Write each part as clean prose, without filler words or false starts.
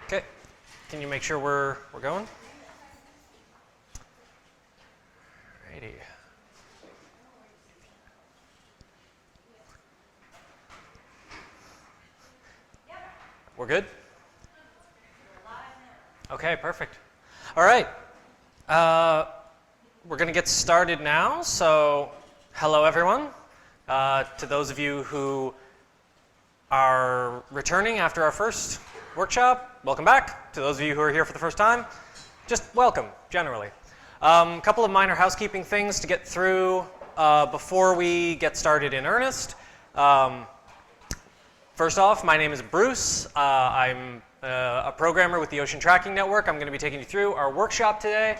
Okay, can you make sure we're going? Alrighty. We're good? Okay, perfect. All right. We're going to get started now. So, hello everyone. To those of you who are returning after our first workshop, welcome back. To those of you who are here for the first time, just welcome, generally. A couple of minor housekeeping things to get through before we get started in earnest. First off, my name is Bruce. I'm a programmer with the Ocean Tracking Network. I'm going to be taking you through our workshop today.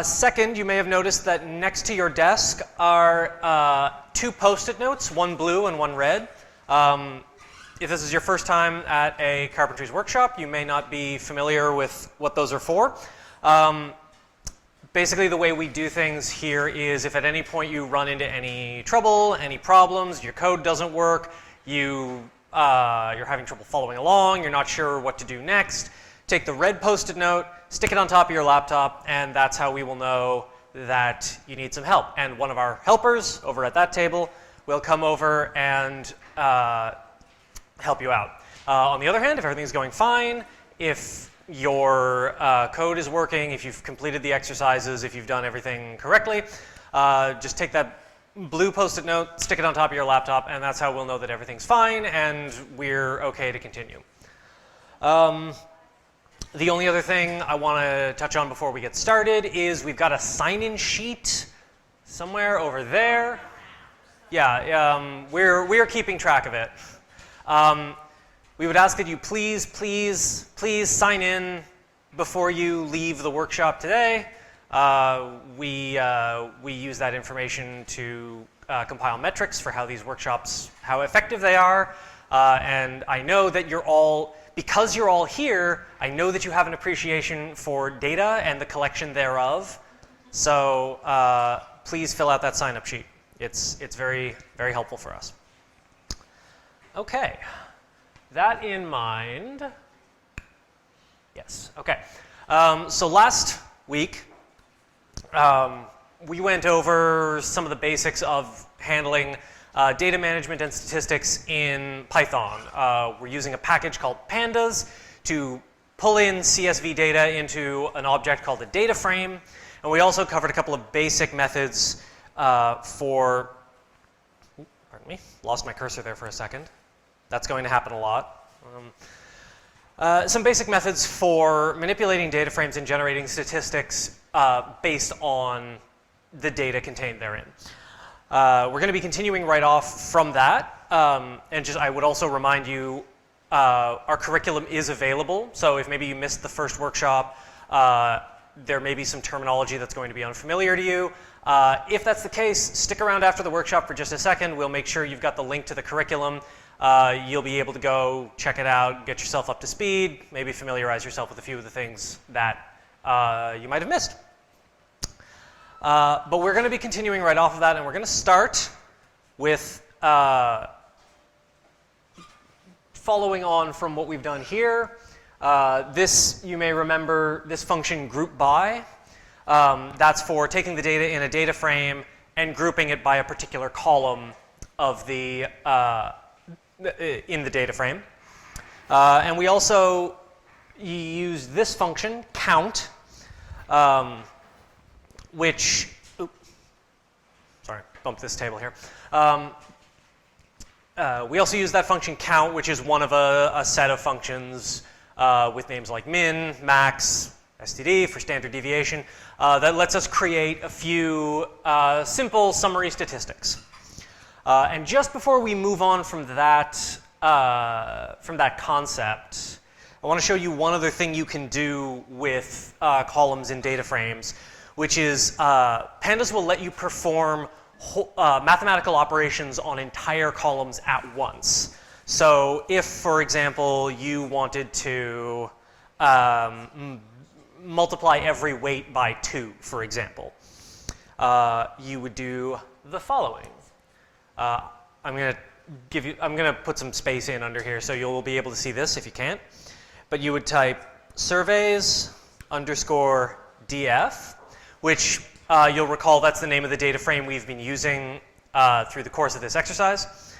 Second, you may have noticed that next to your desk are two Post-it notes, one blue and one red. If this is your first time at a carpentries workshop, you may not be familiar with what those are for. Basically, the way we do things here is if at any point you run into any trouble, any problems, your code doesn't work, you're having trouble following along, you're not sure what to do next, take the red Post-it note, stick it on top of your laptop, and that's how we will know that you need some help. And one of our helpers over at that table will come over and help you out. On the other hand, if everything's going fine, if your code is working, if you've completed the exercises, if you've done everything correctly, just take that blue Post-it note, stick it on top of your laptop, and that's how we'll know that everything's fine and we're okay to continue. The only other thing I want to touch on before we get started is we've got a sign-in sheet somewhere over there. Yeah, we're keeping track of it. We would ask that you please sign in before you leave the workshop today. We use that information to compile metrics for how these workshops, how effective they are. And I know that because you're all here, I know that you have an appreciation for data and the collection thereof. So please fill out that sign-up sheet. It's very, very helpful for us. Okay, that in mind, yes, okay. So last week, we went over some of the basics of handling data management and statistics in Python. We're using a package called Pandas to pull in CSV data into an object called a data frame. And we also covered a couple of basic methods pardon me, lost my cursor there for a second. That's going to happen a lot. Some basic methods for manipulating data frames and generating statistics based on the data contained therein. We're going to be continuing right off from that. And I would also remind you, our curriculum is available. So if maybe you missed the first workshop, there may be some terminology that's going to be unfamiliar to you. If that's the case, stick around after the workshop for just a second. We'll make sure you've got the link to the curriculum. You'll be able to go check it out, get yourself up to speed, maybe familiarize yourself with a few of the things that you might have missed. But we're going to be continuing right off of that, and we're going to start with following on from what we've done here. This, you may remember, this function group by. That's for taking the data in a data frame and grouping it by a particular column of the in the data frame. And we also use this function, count, which, sorry, bumped this table here. We also use that function count, which is one of a set of functions with names like min, max, std for standard deviation, that lets us create a few simple summary statistics. And just before we move on from that concept, I want to show you one other thing you can do with columns in data frames, which is Pandas will let you perform mathematical operations on entire columns at once. So if, for example, you wanted to multiply every weight by 2, for example, you would do the following. I'm going to put some space in under here so you'll be able to see this if you can't. but you would type surveys underscore df, which you'll recall that's the name of the data frame we've been using through the course of this exercise.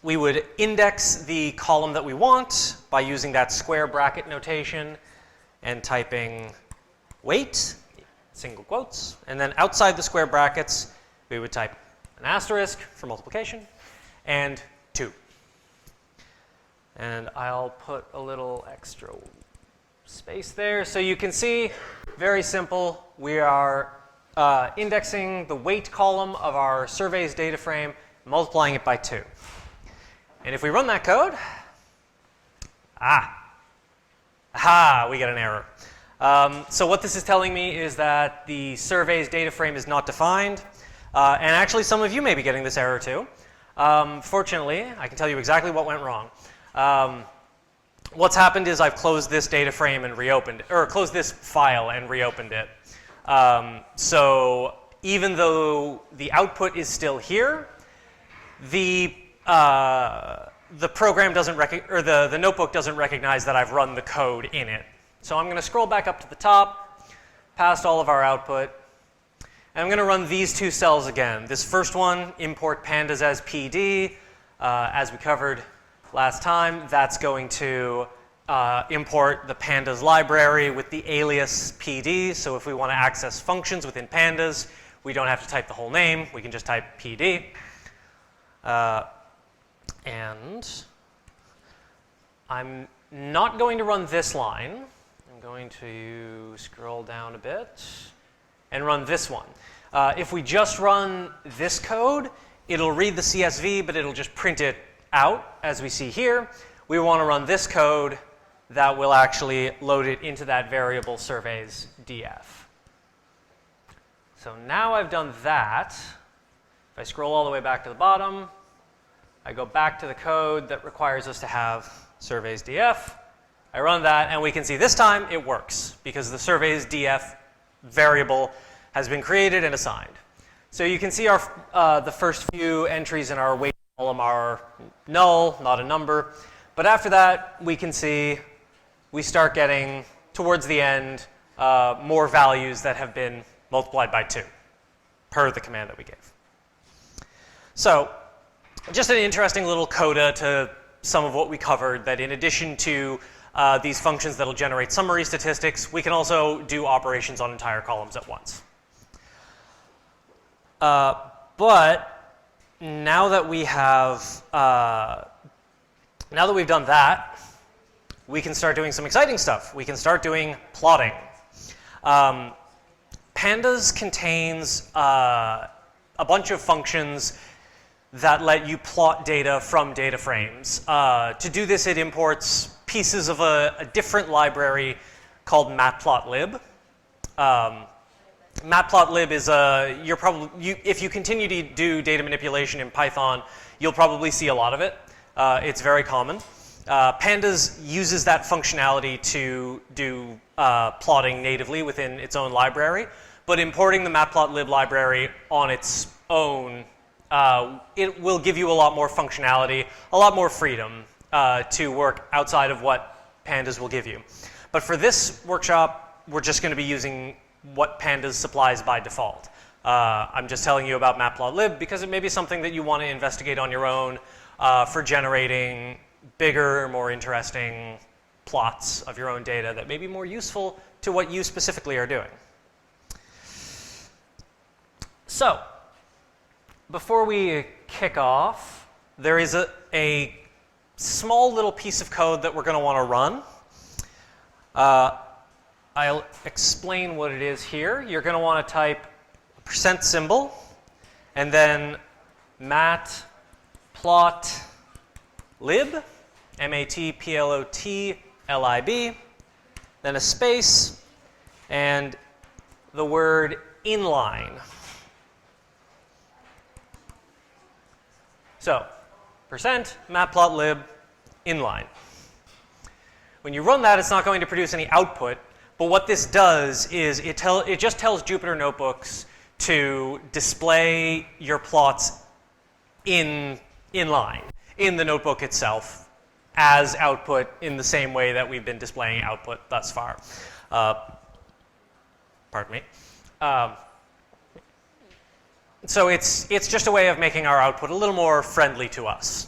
We would index the column that we want by using that square bracket notation and typing weight, single quotes, and then outside the square brackets, we would type an asterisk for multiplication and 2. And I'll put a little extra space there. So you can see, very simple, we are indexing the weight column of our surveys data frame, multiplying it by 2. And if we run that code, we get an error. So what this is telling me is that the surveys data frame is not defined. And actually, some of you may be getting this error too. Fortunately, I can tell you exactly what went wrong. What's happened is I've closed this data frame and reopened it, or closed this file and reopened it. So even though the output is still here, the program doesn't or the notebook doesn't recognize that I've run the code in it. So I'm going to scroll back up to the top, past all of our output, and I'm going to run these two cells again. This first one, import pandas as PD, as we covered last time, that's going to import the pandas library with the alias PD. So if we want to access functions within pandas, we don't have to type the whole name. We can just type PD. And I'm not going to run this line. I'm going to scroll down a bit and run this one. If we just run this code, it'll read the CSV, but it'll just print it out, as we see here. We want to run this code that will actually load it into that variable surveys df. So now I've done that. If I scroll all the way back to the bottom, I go back to the code that requires us to have surveys df. I run that, and we can see this time it works because the surveys df variable has been created and assigned. So you can see our the first few entries in our weight column are null, not a number. But after that, we can see we start getting, towards the end, more values that have been multiplied by 2 per the command that we gave. So just an interesting little coda to some of what we covered, that in addition to these functions that will generate summary statistics, we can also do operations on entire columns at once. But now that we have, now that we've done that, we can start doing some exciting stuff. We can start doing plotting. Pandas contains a bunch of functions that let you plot data from data frames. To do this, it imports pieces of a different library called Matplotlib. Matplotlib is if you continue to do data manipulation in Python, you'll probably see a lot of it. It's very common. Pandas uses that functionality to do plotting natively within its own library, but importing the Matplotlib library on its own, it will give you a lot more functionality, a lot more freedom to work outside of what Pandas will give you. But for this workshop, we're just going to be using what Pandas supplies by default. I'm just telling you about Matplotlib because it may be something that you want to investigate on your own for generating bigger, more interesting plots of your own data that may be more useful to what you specifically are doing. So, before we kick off, there is a small little piece of code that we're going to want to run. I'll explain what it is here. You're going to want to type %, and then matplotlib, matplotlib, then a space, and the word inline. So, %matplotlib inline. When you run that, it's not going to produce any output, but what this does is it just tells Jupyter Notebooks to display your plots in line, in the notebook itself, as output in the same way that we've been displaying output thus far. Pardon me. So it's just a way of making our output a little more friendly to us.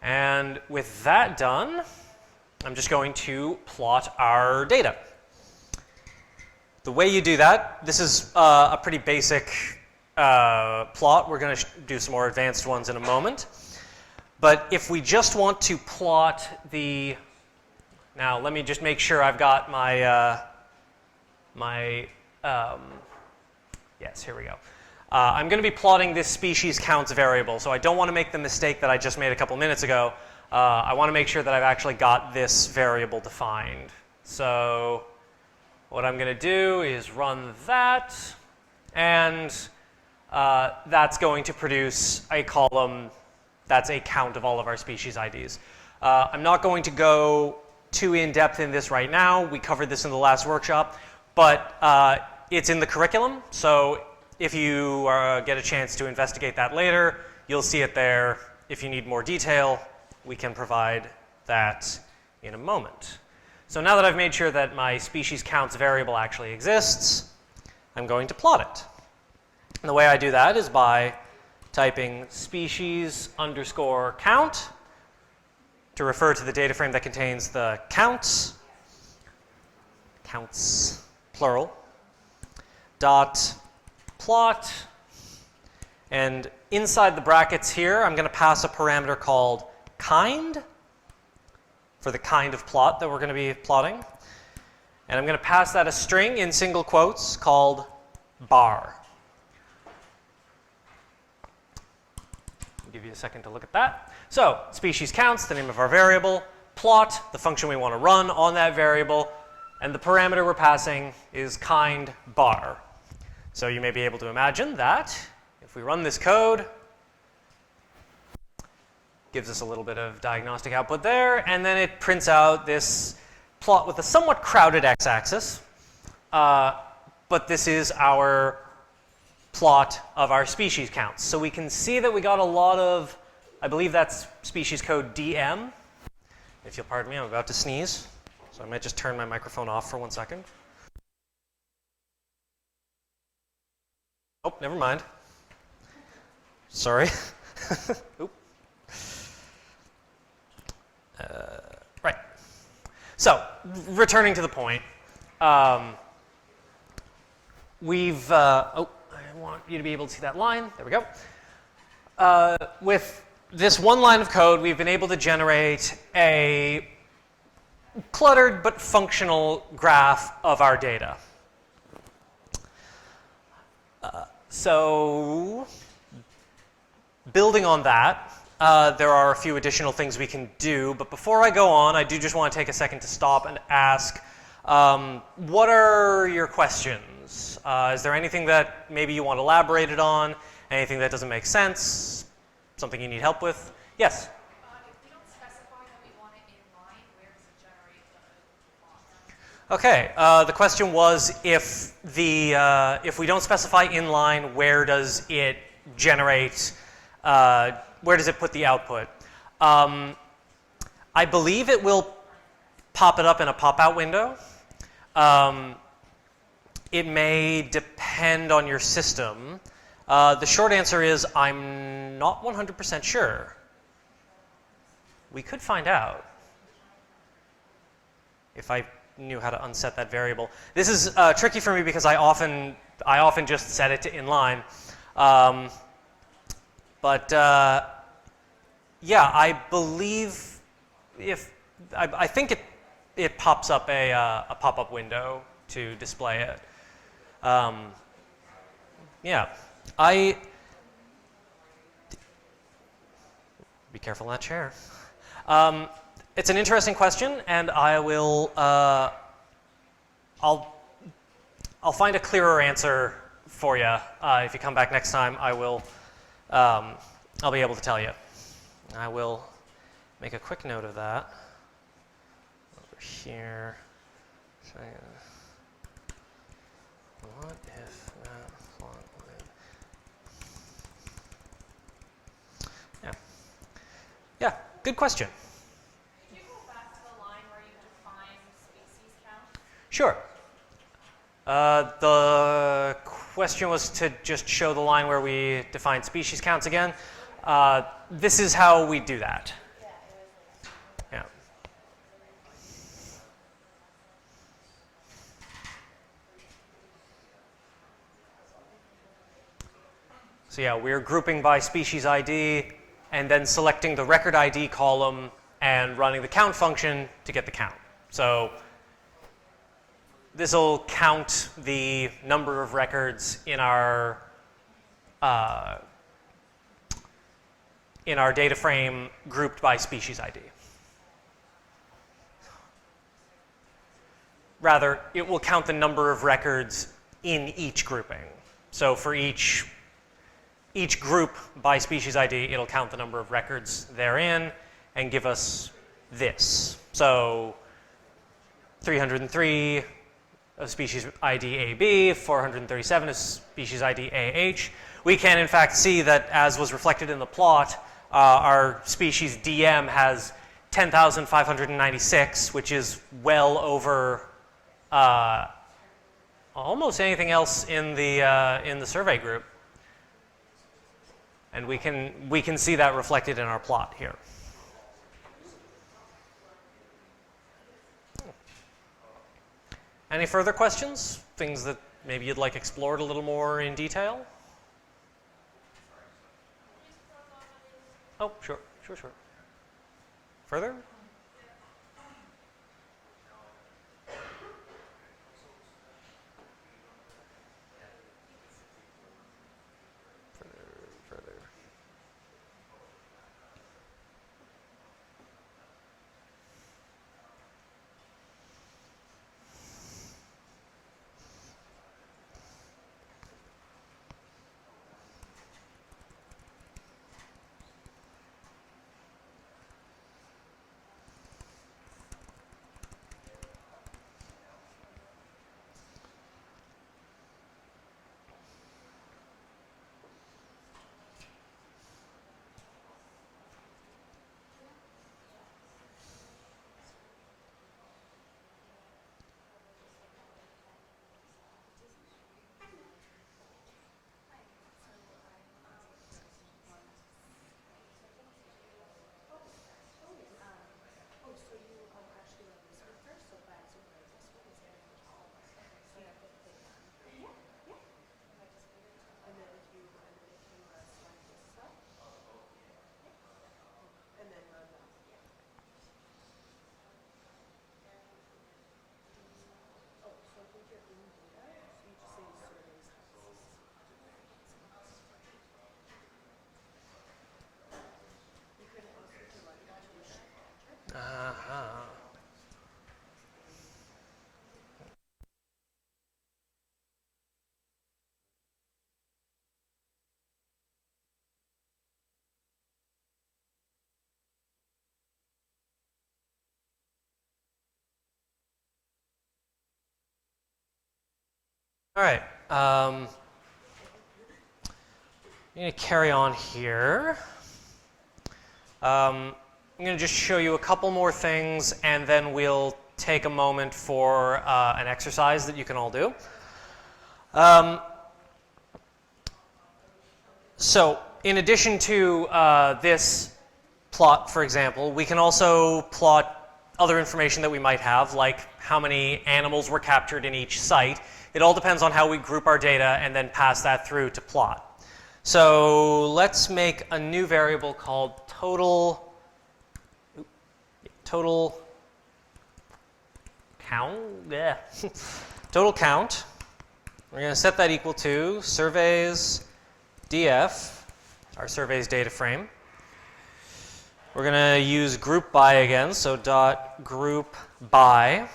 And with that done, I'm just going to plot our data. The way you do that, this is a pretty basic plot. We're going to do some more advanced ones in a moment. But if we just want to plot the... Now, let me just make sure I've got my... yes, here we go. I'm going to be plotting this species counts variable, so I don't want to make the mistake that I just made a couple minutes ago. I want to make sure that I've actually got this variable defined. So what I'm going to do is run that, and that's going to produce a column that's a count of all of our species IDs. I'm not going to go too in-depth in this right now. We covered this in the last workshop, but it's in the curriculum, so if you get a chance to investigate that later, you'll see it there. If you need more detail, we can provide that in a moment. So now that I've made sure that my species counts variable actually exists, I'm going to plot it. And the way I do that is by typing species underscore count to refer to the data frame that contains the counts, plural, dot plot, and inside the brackets here, I'm going to pass a parameter called kind for the kind of plot that we're going to be plotting. And I'm going to pass that a string in single quotes called bar. I'll give you a second to look at that. So species counts, the name of our variable, plot, the function we want to run on that variable, and the parameter we're passing is kind bar. So you may be able to imagine that if we run this code, gives us a little bit of diagnostic output there, and then it prints out this plot with a somewhat crowded x-axis. But this is our plot of our species counts. So we can see that we got a lot of, I believe that's species code DM. If you'll pardon me, I'm about to sneeze. So I might just turn my microphone off for 1 second. Oh, never mind. Sorry. Oop. Right. So, returning to the point, we've, oh, I want you to be able to see that line. There we go. With this one line of code, we've been able to generate a cluttered but functional graph of our data. So, building on that, there are a few additional things we can do, but before I go on, I do just want to take a second to stop and ask, what are your questions? Is there anything that maybe you want elaborated on? Anything that doesn't make sense? Something you need help with? Yes? If we don't specify that we want it inline, where does it generate the plot? Okay, the question was if we don't specify inline, where does it generate, where does it put the output? I believe it will pop it up in a pop-out window. It may depend on your system. The short answer is I'm not 100% sure. We could find out if I knew how to unset that variable. This is tricky for me because I often just set it to inline. But yeah, I believe I think it pops up a pop-up window to display it. Yeah, be careful in that chair. It's an interesting question, and I will I'll find a clearer answer for you. If you come back next time, I will I'll be able to tell you. I will make a quick note of that over here. What if Matplotlib? Yeah. good question. Could you go back to the line where you define species count? Sure. The question was to just show the line where we define species counts again. This is how we do that. Yeah. So yeah, we're grouping by species ID and then selecting the record ID column and running the count function to get the count. So this will count the number of records in our data frame grouped by species ID. Rather, it will count the number of records in each grouping. So for each group by species ID, it'll count the number of records therein and give us this. So 303 of species ID AB, 437 of species ID AH. We can in fact see that, as was reflected in the plot, our species DM has 10,596, which is well over almost anything else in the survey group. And we can see that reflected in our plot here. Any further questions? Things that maybe you'd like explored a little more in detail? Oh, sure. Further? Further. All right. I'm going to carry on here. I'm going to just show you a couple more things, and then we'll take a moment for an exercise that you can all do. So in addition to this plot, for example, we can also plot other information that we might have, like how many animals were captured in each site. It all depends on how we group our data and then pass that through to plot. So let's make a new variable called total count. Yeah. Total count. We're going to set that equal to surveys df, our surveys data frame. We're going to use group by again, so dot group by.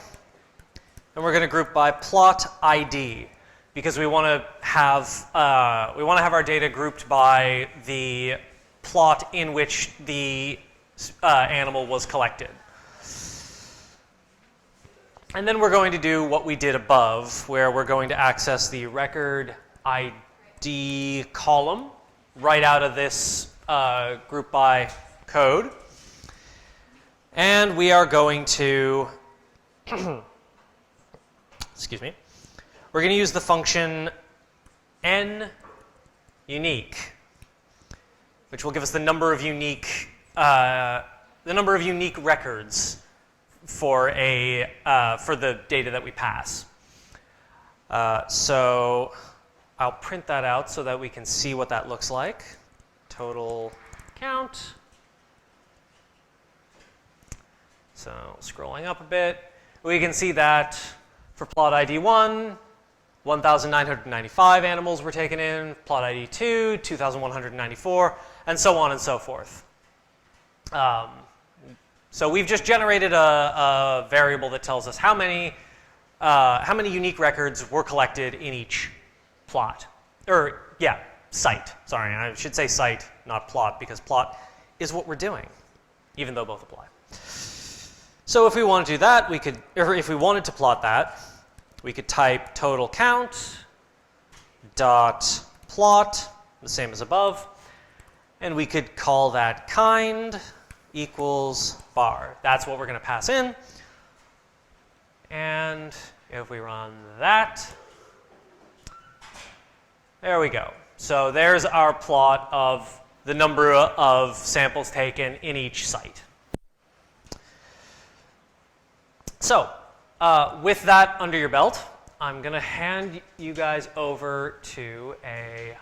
And we're going to group by plot ID, because we want to have our data grouped by the plot in which the animal was collected. And then we're going to do what we did above, where we're going to access the record ID column right out of this group by code. And we are going to, excuse me, we're going to use the function nUnique, which will give us the number of unique records for the data that we pass. So I'll print that out so that we can see what that looks like. Total count. So scrolling up a bit, we can see that for plot ID 1, 1,995 animals were taken in, plot ID 2, 2,194, and so on and so forth. So we've just generated a variable that tells us how many unique records were collected in each plot. Site. Sorry, I should say site, not plot, because plot is what we're doing, even though both apply. So if we want to do that, if we wanted to plot that, we could type total count dot plot, the same as above, and we could call that kind equals bar. That's what we're going to pass in. And if we run that, there we go. So there's our plot of the number of samples taken in each site. So with that under your belt, I'm going to hand you guys over to a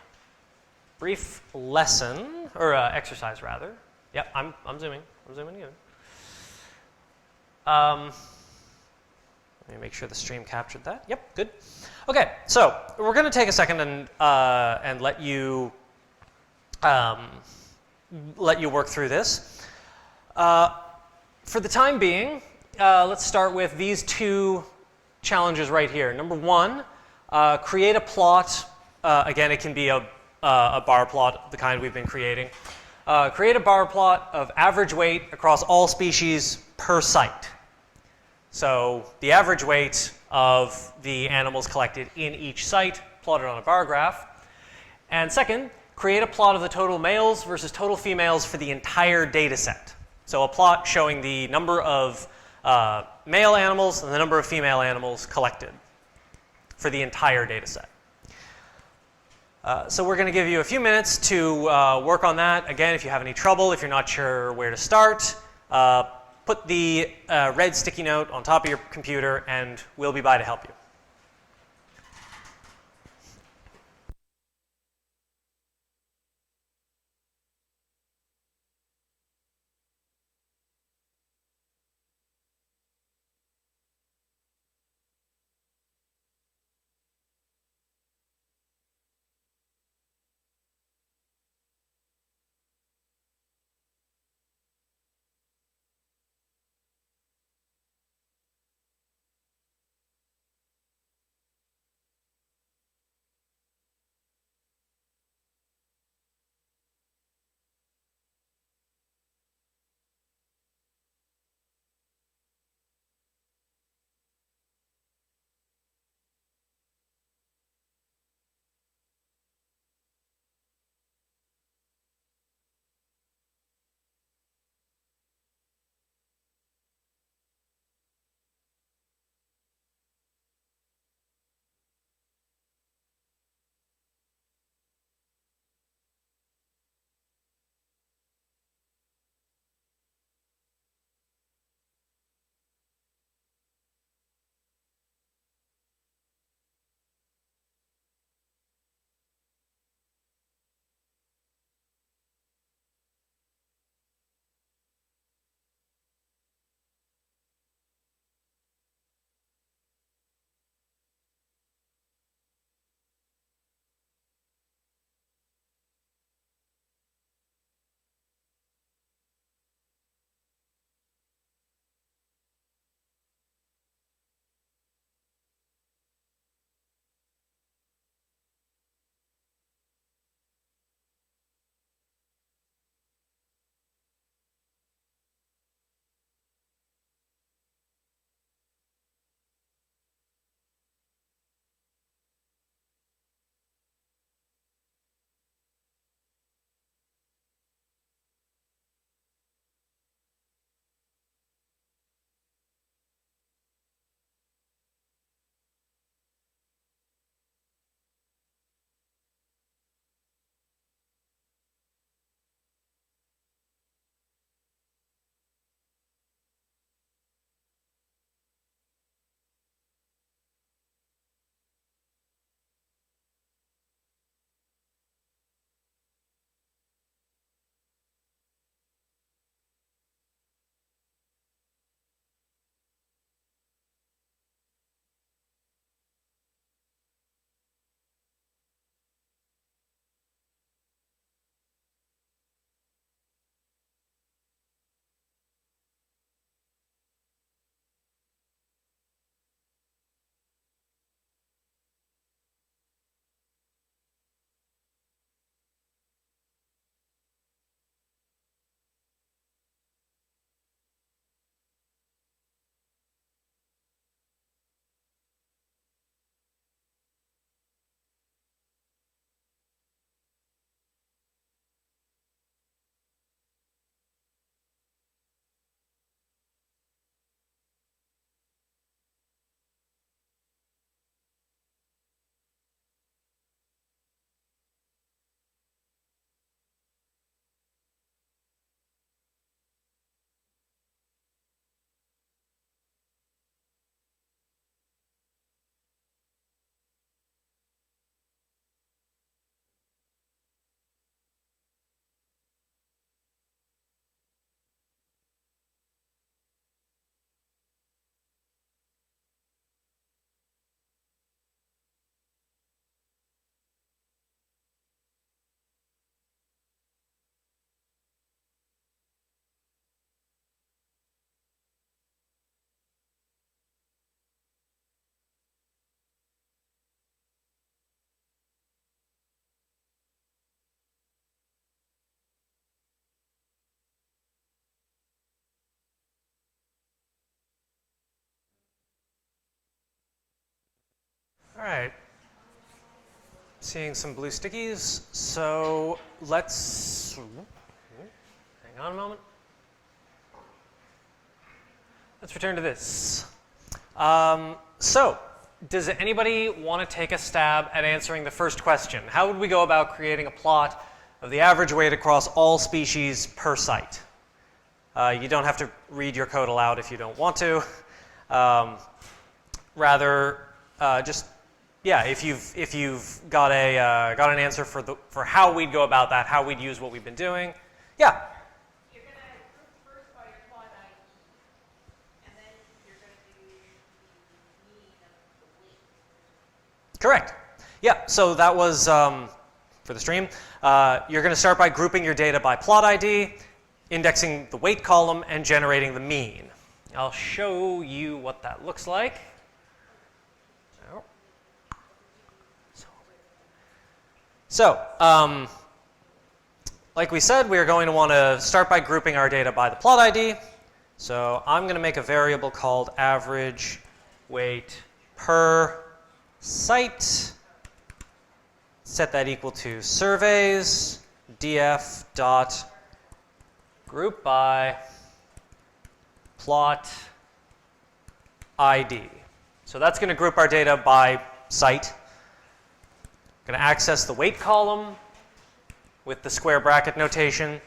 brief lesson, or exercise rather. Yep, I'm zooming. I'm zooming in. Let me make sure the stream captured that. Yep, good. Okay, so we're going to take a second and let you work through this. For the time being, let's start with these two challenges right here. Number one, create a plot. Again, it can be a bar plot, the kind we've been creating. Create a bar plot of average weight across all species per site. So the average weight of the animals collected in each site plotted on a bar graph. And second, create a plot of the total males versus total females for the entire data set. So a plot showing the number of male animals and the number of female animals collected for the entire data set. So we're going to give you a few minutes to work on that. Again, if you have any trouble, if you're not sure where to start, put the red sticky note on top of your computer and we'll be by to help you. All right. Seeing some blue stickies. So let's hang on a moment. Let's return to this. So does anybody want to take a stab at answering the first question? How would we go about creating a plot of the average weight across all species per site? You don't have to read your code aloud if you don't want to. Rather, just yeah, if you've got an answer for how we'd go about that, how we'd use what we've been doing, yeah. You're going to group first by your plot ID, and then you're going to do the mean of the weight. Correct. Yeah, so that was, for the stream, you're going to start by grouping your data by plot ID, indexing the weight column, and generating the mean. I'll show you what that looks like. So, like we said, we are going to want to start by grouping our data by the plot ID. So I'm going to make a variable called average weight per site. Set that equal to surveys df dot group by plot ID. So that's going to group our data by site. Going to access the weight column with the square bracket notation,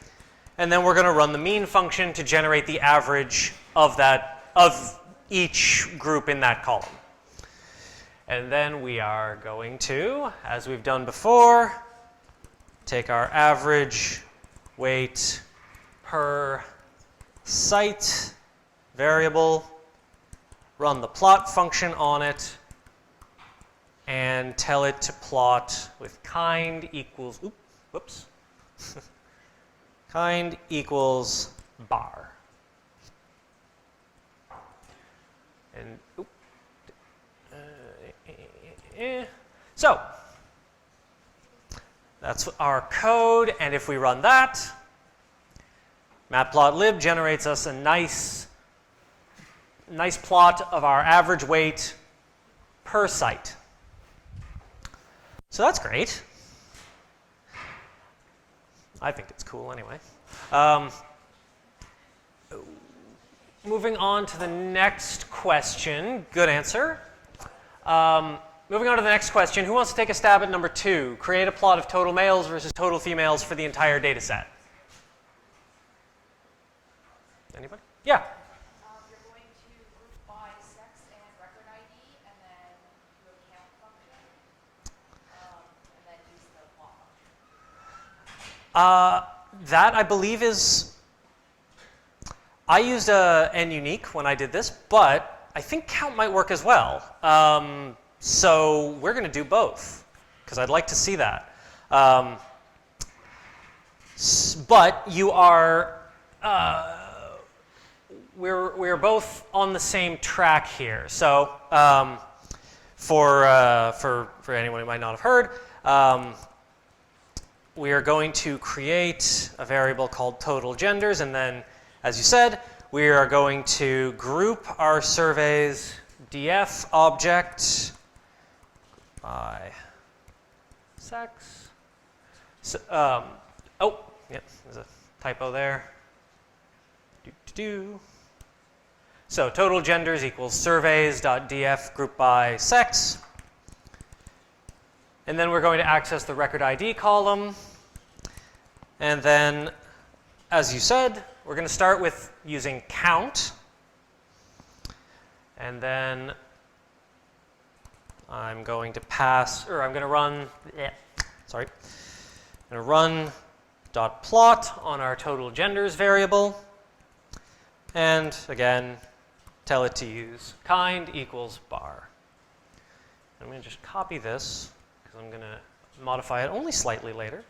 and then we're going to run the mean function to generate the average of each group in that column. And then we are going to, as we've done before, take our average weight per site variable, run the plot function on it, and tell it to plot with kind equals, whoops, kind equals bar. And, so, that's our code, and if we run that, Matplotlib generates us a nice plot of our average weight per site. So that's great. I think it's cool anyway. Moving on to the next question. Good answer. Moving on to the next question. Who wants to take a stab at number 2? Create a plot of total males versus total females for the entire data set. Anybody? Yeah. You're going to group by sex and record ID, and then do a count function, and then use the plot function. That, I believe, is... I used n unique when I did this, but I think count might work as well. So we're going to do both, because I'd like to see that. But you are... we're both on the same track here. So for anyone who might not have heard, we are going to create a variable called total genders, and then, as you said, we are going to group our surveys df object by sex. So, oh, yep, there's a typo there. So total genders equals surveys.df group by sex. And then we're going to access the record ID column. And then, as you said, we're going to start with using count. And then I'm going to run dot plot on our total genders variable. And again, tell it to use kind equals bar. I'm going to just copy this because I'm going to modify it only slightly later.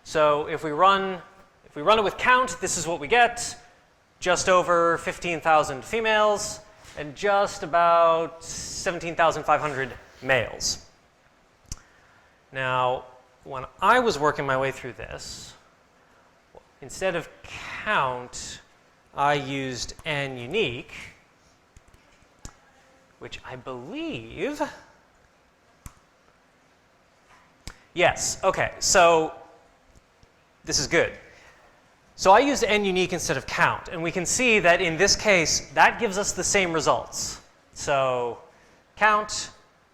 So if we run it with count, this is what we get. Just over 15,000 females and just about 17,500 males. Now, when I was working my way through this, instead of count, I used n unique, which I believe Yes, okay, so this is good. So I used n-unique instead of count, and we can see that in this case, that gives us the same results. So count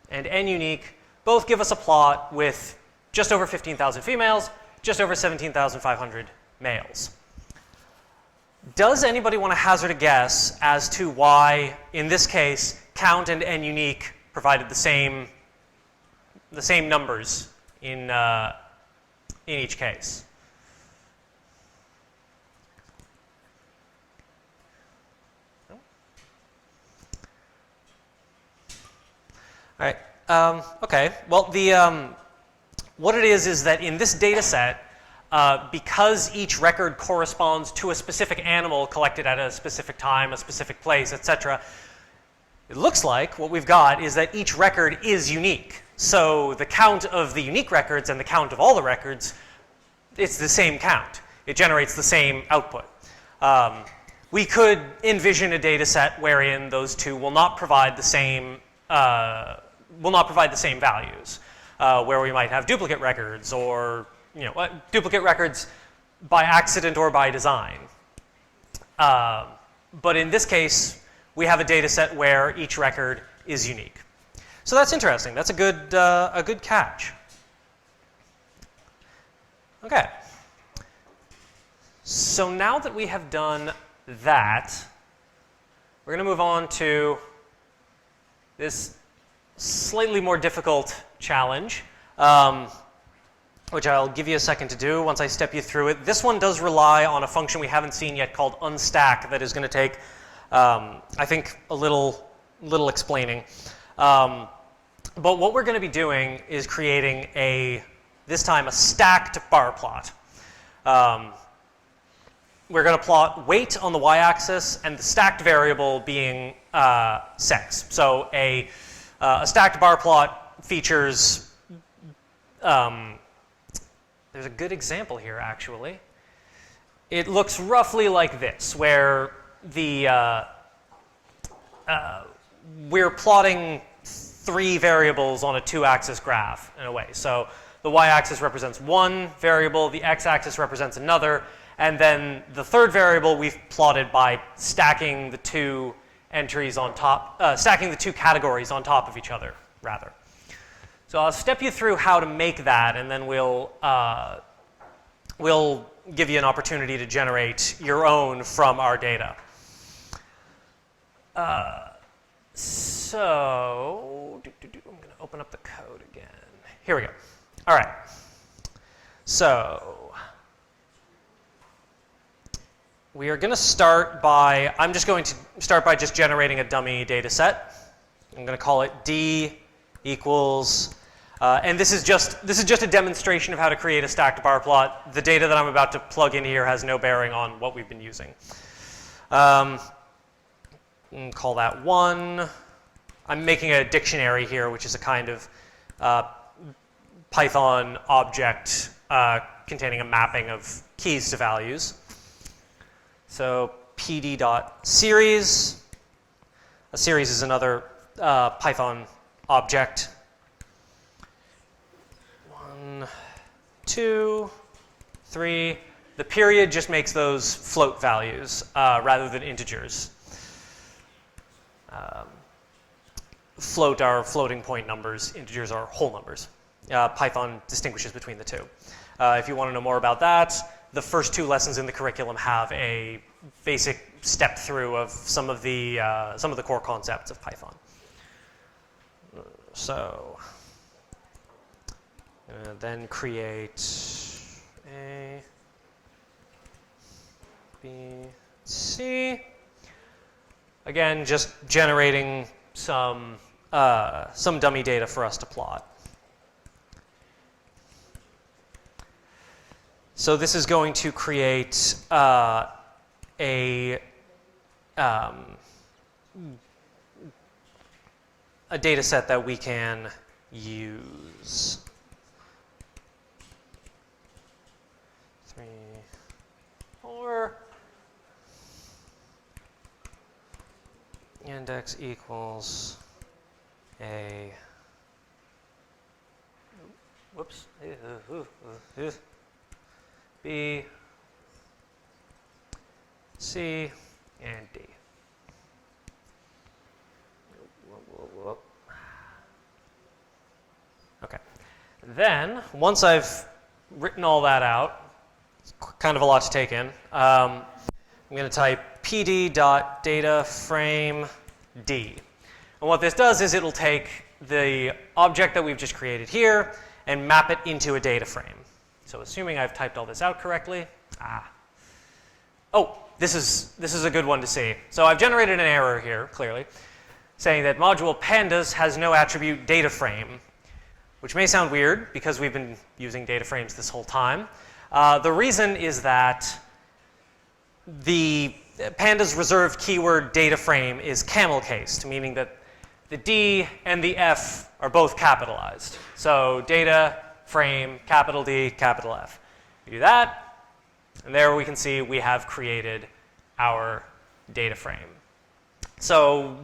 and n-unique both give us a plot with just over 15,000 females, just over 17,500 males. Does anybody want to hazard a guess as to why, in this case, count and n-unique provided the same numbers in each case? All right. Okay. Well, what it is that in this data set, because each record corresponds to a specific animal collected at a specific time, a specific place, etc., it looks like what we've got is that each record is unique. So the count of the unique records and the count of all the records, it's the same count. It generates the same output. We could envision a data set wherein those two will not provide the same values, where we might have duplicate records or duplicate records by accident or by design. But in this case, we have a data set where each record is unique. So that's interesting. That's a good catch. Okay. So now that we have done that, we're going to move on to this slightly more difficult challenge, which I'll give you a second to do once I step you through it. This one does rely on a function we haven't seen yet called unstack that is going to take, I think, a little explaining. But what we're going to be doing is creating this time a stacked bar plot. We're going to plot weight on the y-axis and the stacked variable being sex. So a stacked bar plot features, there's a good example here actually. It looks roughly like this, where we're plotting 3 variables on a 2-axis graph in a way. So the y-axis represents one variable, the x-axis represents another, and then the third variable we've plotted by stacking the 2 entries on top, stacking the 2 categories on top of each other, rather. So I'll step you through how to make that, and then we'll give you an opportunity to generate your own from our data. So I'm going to open up the code again. Here we go. All right. So we are going to start by, I'm just going to start by just generating a dummy data set. I'm going to call it D equals, and this is just a demonstration of how to create a stacked bar plot. The data that I'm about to plug in here has no bearing on what we've been using. Call that 1. I'm making a dictionary here, which is a kind of Python object containing a mapping of keys to values. So pd.series. A series is another Python object. 1, 2, 3. The period just makes those float values rather than integers. Float are floating point numbers. Integers are whole numbers. Python distinguishes between the two. If you want to know more about that, the first 2 lessons in the curriculum have a basic step through of some of the core concepts of Python. So then create A, B, C. Again, just generating some dummy data for us to plot. So this is going to create a data set that we can use. 3, 4. Index equals a whoops, B, C, and D. Okay. Then, once I've written all that out, it's kind of a lot to take in, I'm going to type pd.dataframe D. And what this does is it'll take the object that we've just created here and map it into a data frame. So assuming I've typed all this out correctly, oh, this is a good one to see. So I've generated an error here, clearly, saying that module pandas has no attribute data frame, which may sound weird because we've been using data frames this whole time. The reason is that the pandas reserved keyword data frame is camel cased, meaning that the D and the F are both capitalized. So data frame, capital D, capital F. You do that, and there we can see we have created our data frame. So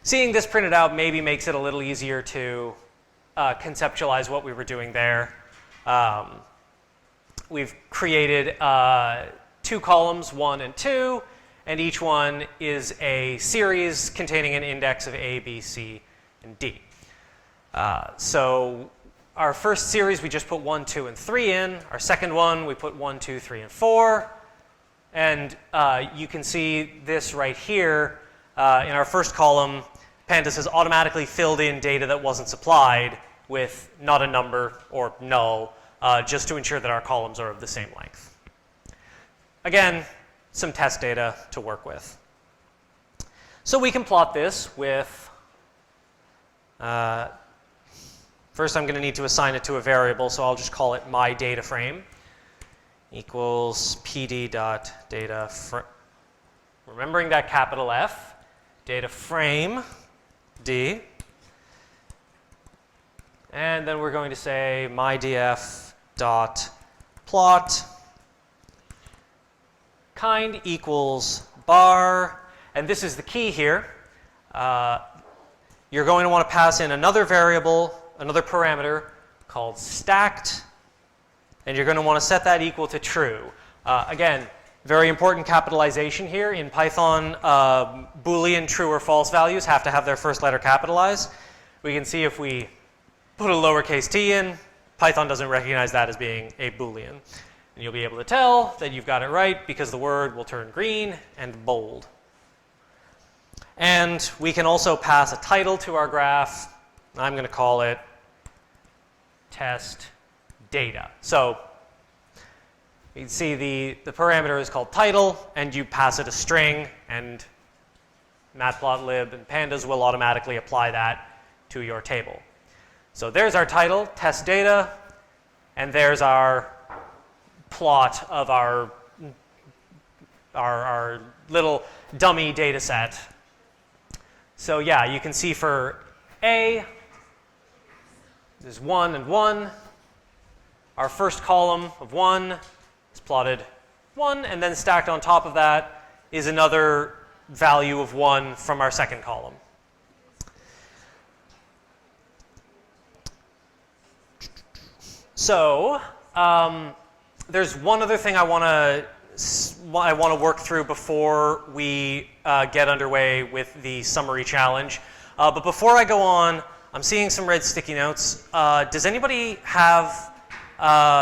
seeing this printed out maybe makes it a little easier to conceptualize what we were doing there. We've created 2 columns, 1 and 2, and each one is a series containing an index of A, B, C, and D. So our first series, we just put 1, 2, and 3 in. Our second one, we put 1, 2, 3, and 4. And you can see this right here. In our first column, Pandas has automatically filled in data that wasn't supplied with not a number or null, just to ensure that our columns are of the same length. Again, some test data to work with. So we can plot this with, first I'm going to need to assign it to a variable, so I'll just call it my data frame equals pd.dataframe. Remembering that capital F, data frame D. And then we're going to say mydf.plot kind equals bar. And this is the key here. You're going to want to pass in another variable, another parameter called stacked. And you're going to want to set that equal to true. Again, very important capitalization here. In Python, Boolean true or false values have to have their first letter capitalized. We can see if we put a lowercase t in, Python doesn't recognize that as being a Boolean. And you'll be able to tell that you've got it right because the word will turn green and bold. And we can also pass a title to our graph. I'm going to call it test data. So you can see the parameter is called title, and you pass it a string, and Matplotlib and Pandas will automatically apply that to your table. So there's our title, test data, and there's our plot of our little dummy data set. So yeah, you can see for A, there's 1 and 1. Our first column of 1 is plotted 1, and then stacked on top of that is another value of 1 from our second column. So there's one other thing I want to work through before we get underway with the summary challenge. But before I go on, I'm seeing some red sticky notes. Does anybody have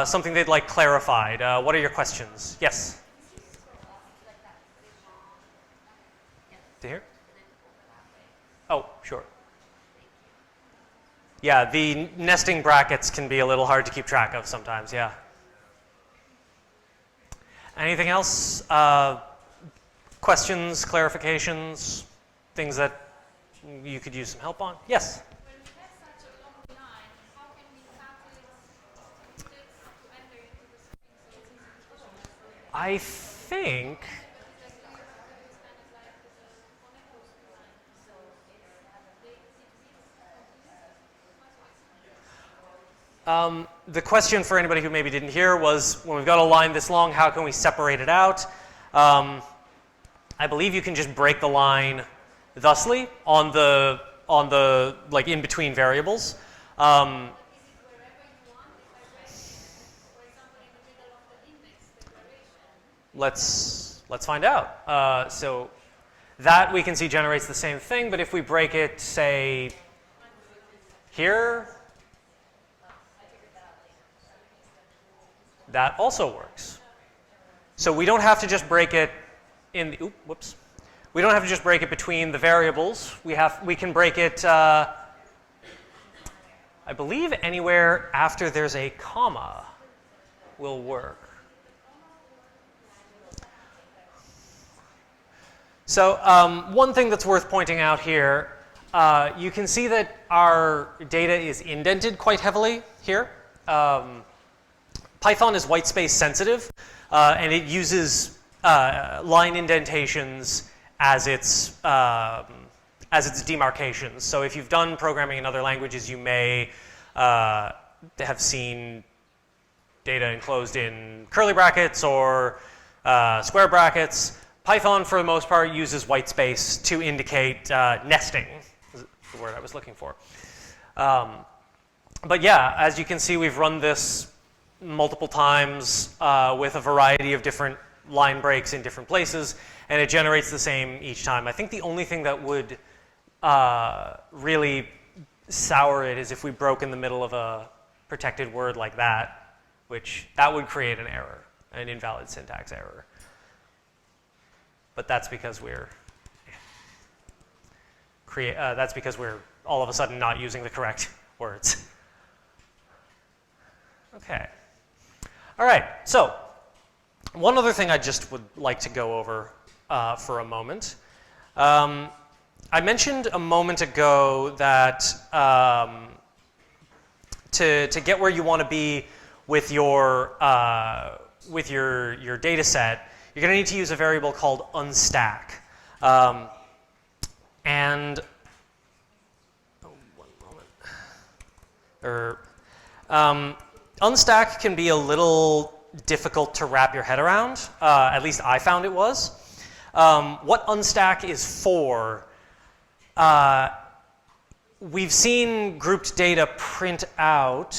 something they'd like clarified? What are your questions? Yes? To hear? Oh, sure. Yeah, the nesting brackets can be a little hard to keep track of sometimes, yeah. Anything else? Questions, clarifications, things that you could use some help on? Yes? When we have such a long line, how can we calculate this to enter into the string so it's easy to visualize? I think the question for anybody who maybe didn't hear was, when we've got a line this long, how can we separate it out? I believe you can just break the line thusly on the like in between variables. let's find out. So that we can see generates the same thing, but if we break it, say, here, that also works. So we don't have to just break it in the, whoops. We don't have to just break it between the variables. We can break it, I believe anywhere after there's a comma will work. So one thing that's worth pointing out here, you can see that our data is indented quite heavily here. Python is white space sensitive, and it uses line indentations as its demarcations. So if you've done programming in other languages, you may have seen data enclosed in curly brackets or square brackets. Python, for the most part, uses white space to indicate nesting, is the word I was looking for. But yeah, as you can see, we've run this multiple times with a variety of different line breaks in different places, and it generates the same each time. I think the only thing that would really sour it is if we broke in the middle of a protected word like that, which that would create an error, an invalid syntax error. But that's because we're all of a sudden not using the correct words. Okay. All right. So one other thing I just would like to go over for a moment. I mentioned a moment ago that to get where you want to be with your data set, you're going to need to use a variable called unstack. And one moment. Unstack can be a little difficult to wrap your head around. At least I found it was. What unstack is for, we've seen grouped data print out.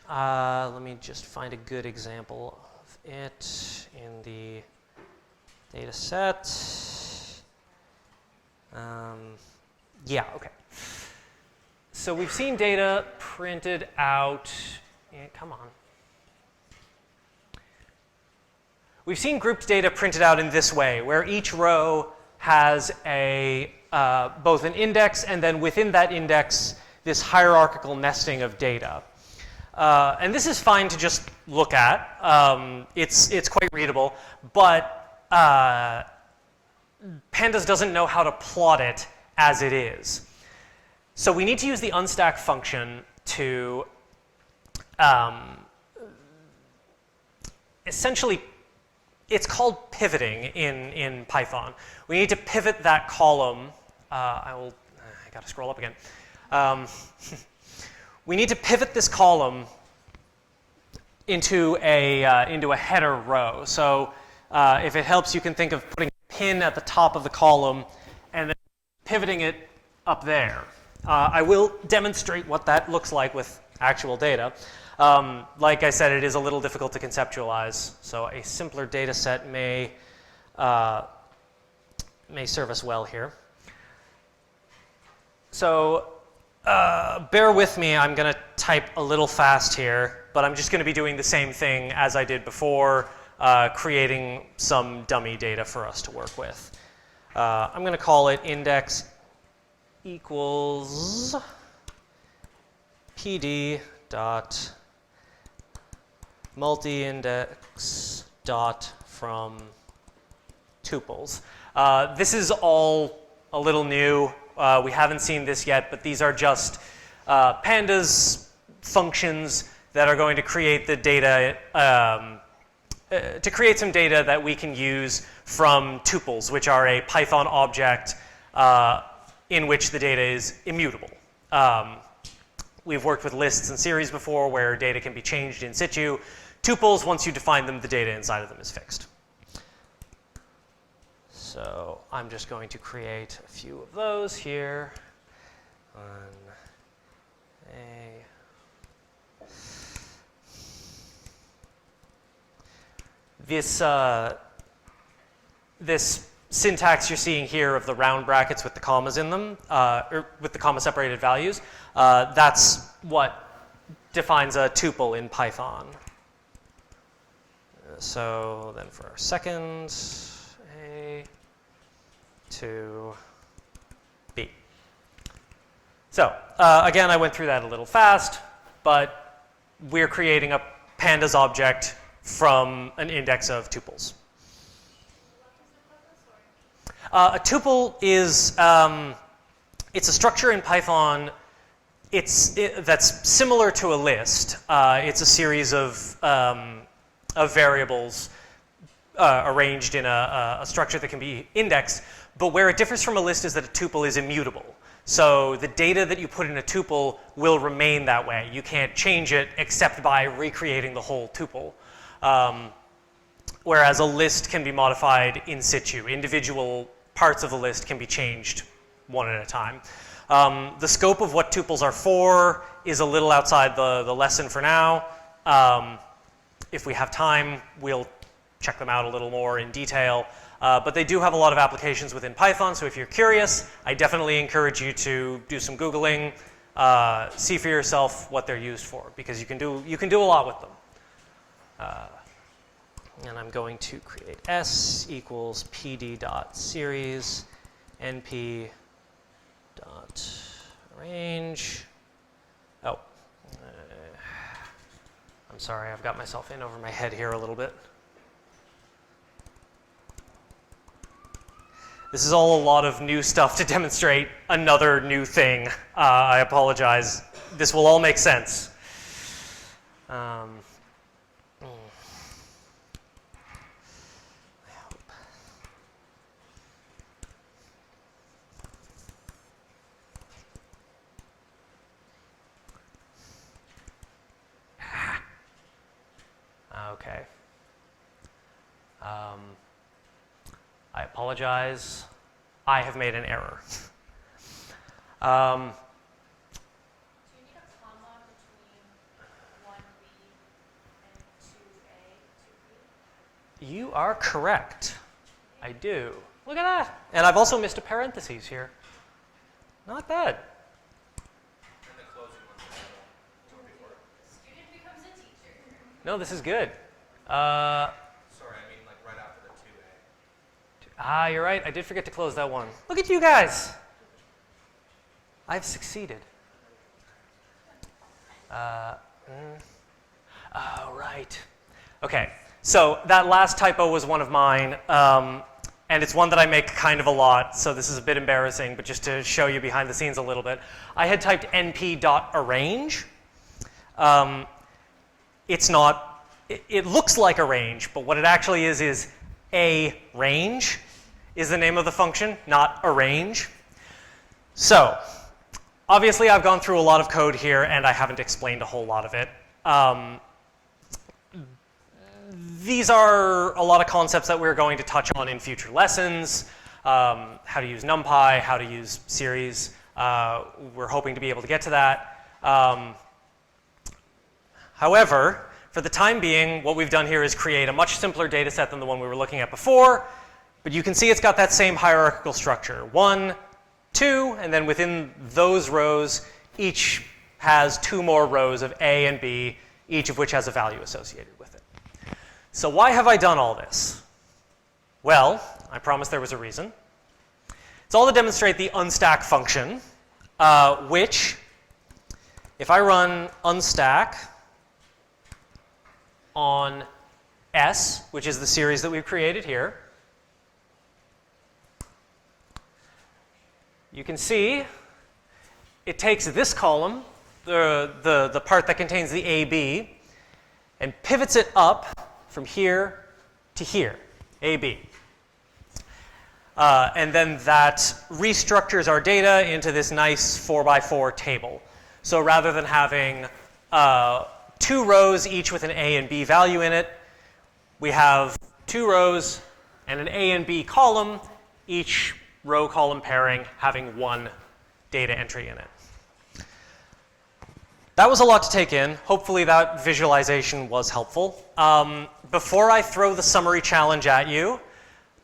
Let me just find a good example of it in the data set. Yeah, okay. So we've seen data printed out. Come on. We've seen grouped data printed out in this way, where each row has a both an index and then within that index, this hierarchical nesting of data. And this is fine to just look at. It's quite readable, but Pandas doesn't know how to plot it as it is. So we need to use the unstack function to essentially, it's called pivoting in Python. We need to pivot that column. I got to scroll up again. We need to pivot this column into a header row. So if it helps, you can think of putting a pin at the top of the column and then pivoting it up there. I will demonstrate what that looks like with actual data. Like I said, it is a little difficult to conceptualize, so a simpler data set may serve us well here. So bear with me, I'm going to type a little fast here, but I'm just going to be doing the same thing as I did before, creating some dummy data for us to work with. I'm going to call it index equals pd dot multi-index dot from tuples. This is all a little new. We haven't seen this yet, but these are just Pandas functions that are going to create the data, to create some data that we can use from tuples, which are a Python object in which the data is immutable. We've worked with lists and series before where data can be changed in situ. Tuples, once you define them, the data inside of them is fixed. So I'm just going to create a few of those here. This this syntax you're seeing here of the round brackets with the commas in them, or with the comma separated values, that's what defines a tuple in Python. So then for our second, A to B. So again, I went through that a little fast, but we're creating a pandas object from an index of tuples. A tuple is it's a structure in Python. That's similar to a list. It's a series of variables arranged in a structure that can be indexed. But where it differs from a list is that a tuple is immutable. So the data that you put in a tuple will remain that way. You can't change it except by recreating the whole tuple. Whereas a list can be modified in situ. Individual parts of the list can be changed one at a time. The scope of what tuples are for is a little outside the lesson for now. If we have time, we'll check them out a little more in detail. But they do have a lot of applications within Python, so if you're curious, I definitely encourage you to do some Googling, see for yourself what they're used for, because you can do a lot with them. And I'm going to create s equals pd.series np.range. Oh, I'm sorry, I've got myself in over my head here a little bit. This is all a lot of new stuff to demonstrate another new thing. I apologize. This will all make sense. Okay. I apologize. I have made an error. Do you need a comma between 1b and 2a, 2b? You are correct. I do. Look at that. And I've also missed a parentheses here. Not bad. And the closing one before. Student becomes a teacher. No, this is good. Sorry, I mean like right after the 2A. You're right. I did forget to close that one. Look at you guys. I've succeeded. Oh, right. Okay. So that last typo was one of mine, and it's one that I make kind of a lot, so this is a bit embarrassing, but just to show you behind the scenes a little bit. I had typed np.arrange. It's not, it looks like arrange, but what it actually is a range is the name of the function, not arrange. So, obviously I've gone through a lot of code here and I haven't explained a whole lot of it. These are a lot of concepts that we're going to touch on in future lessons. How to use NumPy, how to use series. We're hoping to be able to get to that. However, for the time being, what we've done here is create a much simpler data set than the one we were looking at before. But you can see it's got that same hierarchical structure. 1, 2, and then within those rows, each has 2 more rows of A and B, each of which has a value associated with it. So why have I done all this? Well, I promised there was a reason. It's all to demonstrate the unstack function, which, if I run unstack on S, which is the series that we've created here, you can see it takes this column, the part that contains the AB, and pivots it up from here to here, AB. And then that restructures our data into this nice 4x4 table. So rather than having 2 rows, each with an A and B value in it, we have 2 rows and an A and B column, each row-column pairing having 1 data entry in it. That was a lot to take in. Hopefully that visualization was helpful. Before I throw the summary challenge at you,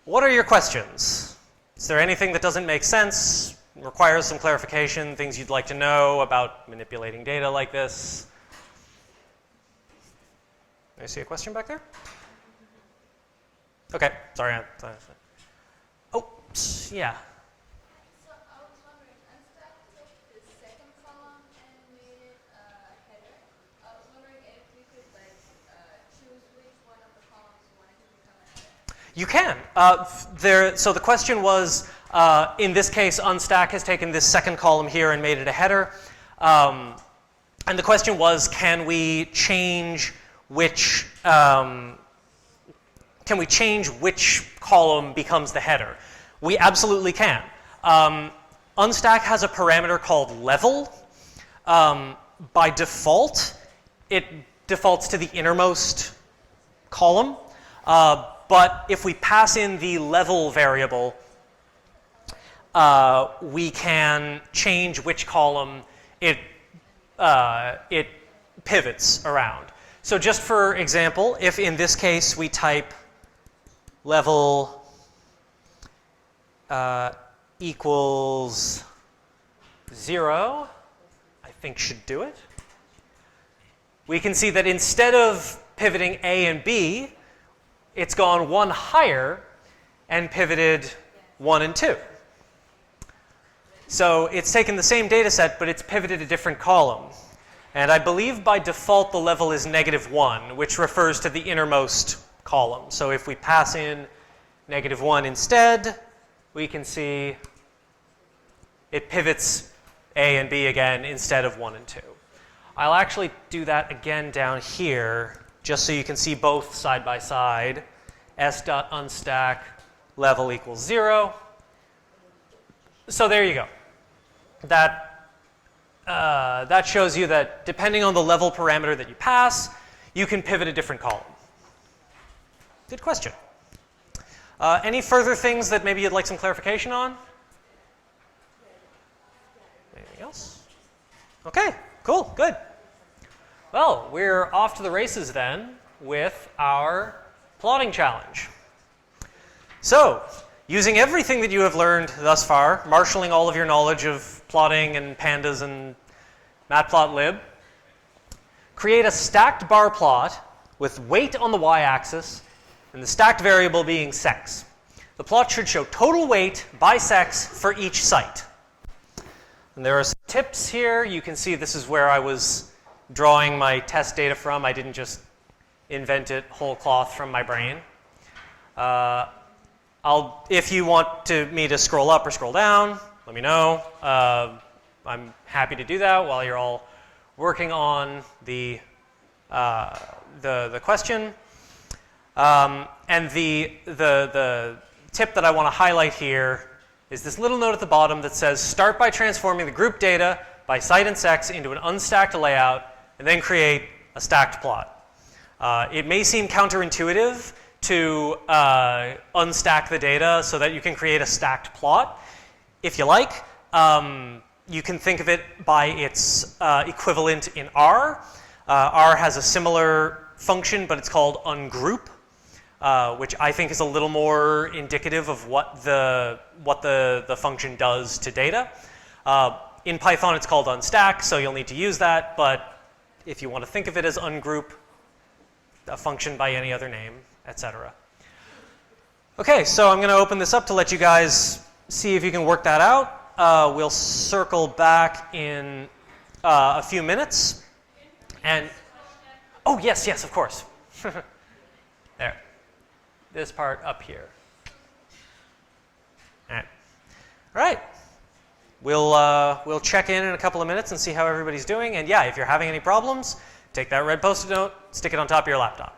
What are your questions? Is there anything that doesn't make sense, requires some clarification, things you'd like to know about manipulating data like this? I see a question back there? Okay, sorry. Oh, yeah. So I was wondering, Unstack took the second column and made it a header. I was wondering if you could choose which one of the columns you wanted to become a header. You can. So the question was, in this case, Unstack has taken this second column here and made it a header. And the question was, can we change which column becomes the header? We absolutely can. Unstack has a parameter called level. By default, it defaults to the innermost column. But if we pass in the level variable, we can change which column it pivots around. So just for example, if in this case we type level equals 0, I think should do it. We can see that instead of pivoting A and B, it's gone one higher and pivoted 1 and 2. So it's taken the same data set, but it's pivoted a different column. And I believe by default the level is -1, which refers to the innermost column. So if we pass in -1 instead, we can see it pivots A and B again instead of 1 and 2. I'll actually do that again down here, just so you can see both side by side. S.unstack level equals 0. So there you go. That shows you that depending on the level parameter that you pass, you can pivot a different column. Good question. Any further things that maybe you'd like some clarification on? Anything else? Okay, cool, good. Well, we're off to the races then with our plotting challenge. So, using everything that you have learned thus far, marshalling all of your knowledge of plotting and pandas and Matplotlib, create a stacked bar plot with weight on the y-axis and the stacked variable being sex. The plot should show total weight by sex for each site. And there are some tips here. You can see this is where I was drawing my test data from. I didn't just invent it whole cloth from my brain. If you want me to scroll up or scroll down, let me know. I'm happy to do that while you're all working on the question. And the tip that I want to highlight here is this little note at the bottom that says, start by transforming the group data by site and sex into an unstacked layout, and then create a stacked plot. It may seem counterintuitive to unstack the data so that you can create a stacked plot. If you like, you can think of it by its equivalent in R. R has a similar function, but it's called ungroup, which I think is a little more indicative of what the function does to data. In Python, it's called unstack, so you'll need to use that. But if you want to think of it as ungroup, a function by any other name, etc. Okay, so I'm going to open this up to let you guys see if you can work that out. We'll circle back in a few minutes. And oh, yes, of course. There. This part up here. All right. We'll check in a couple of minutes and see how everybody's doing. And yeah, if you're having any problems, take that red Post-it note, stick it on top of your laptop.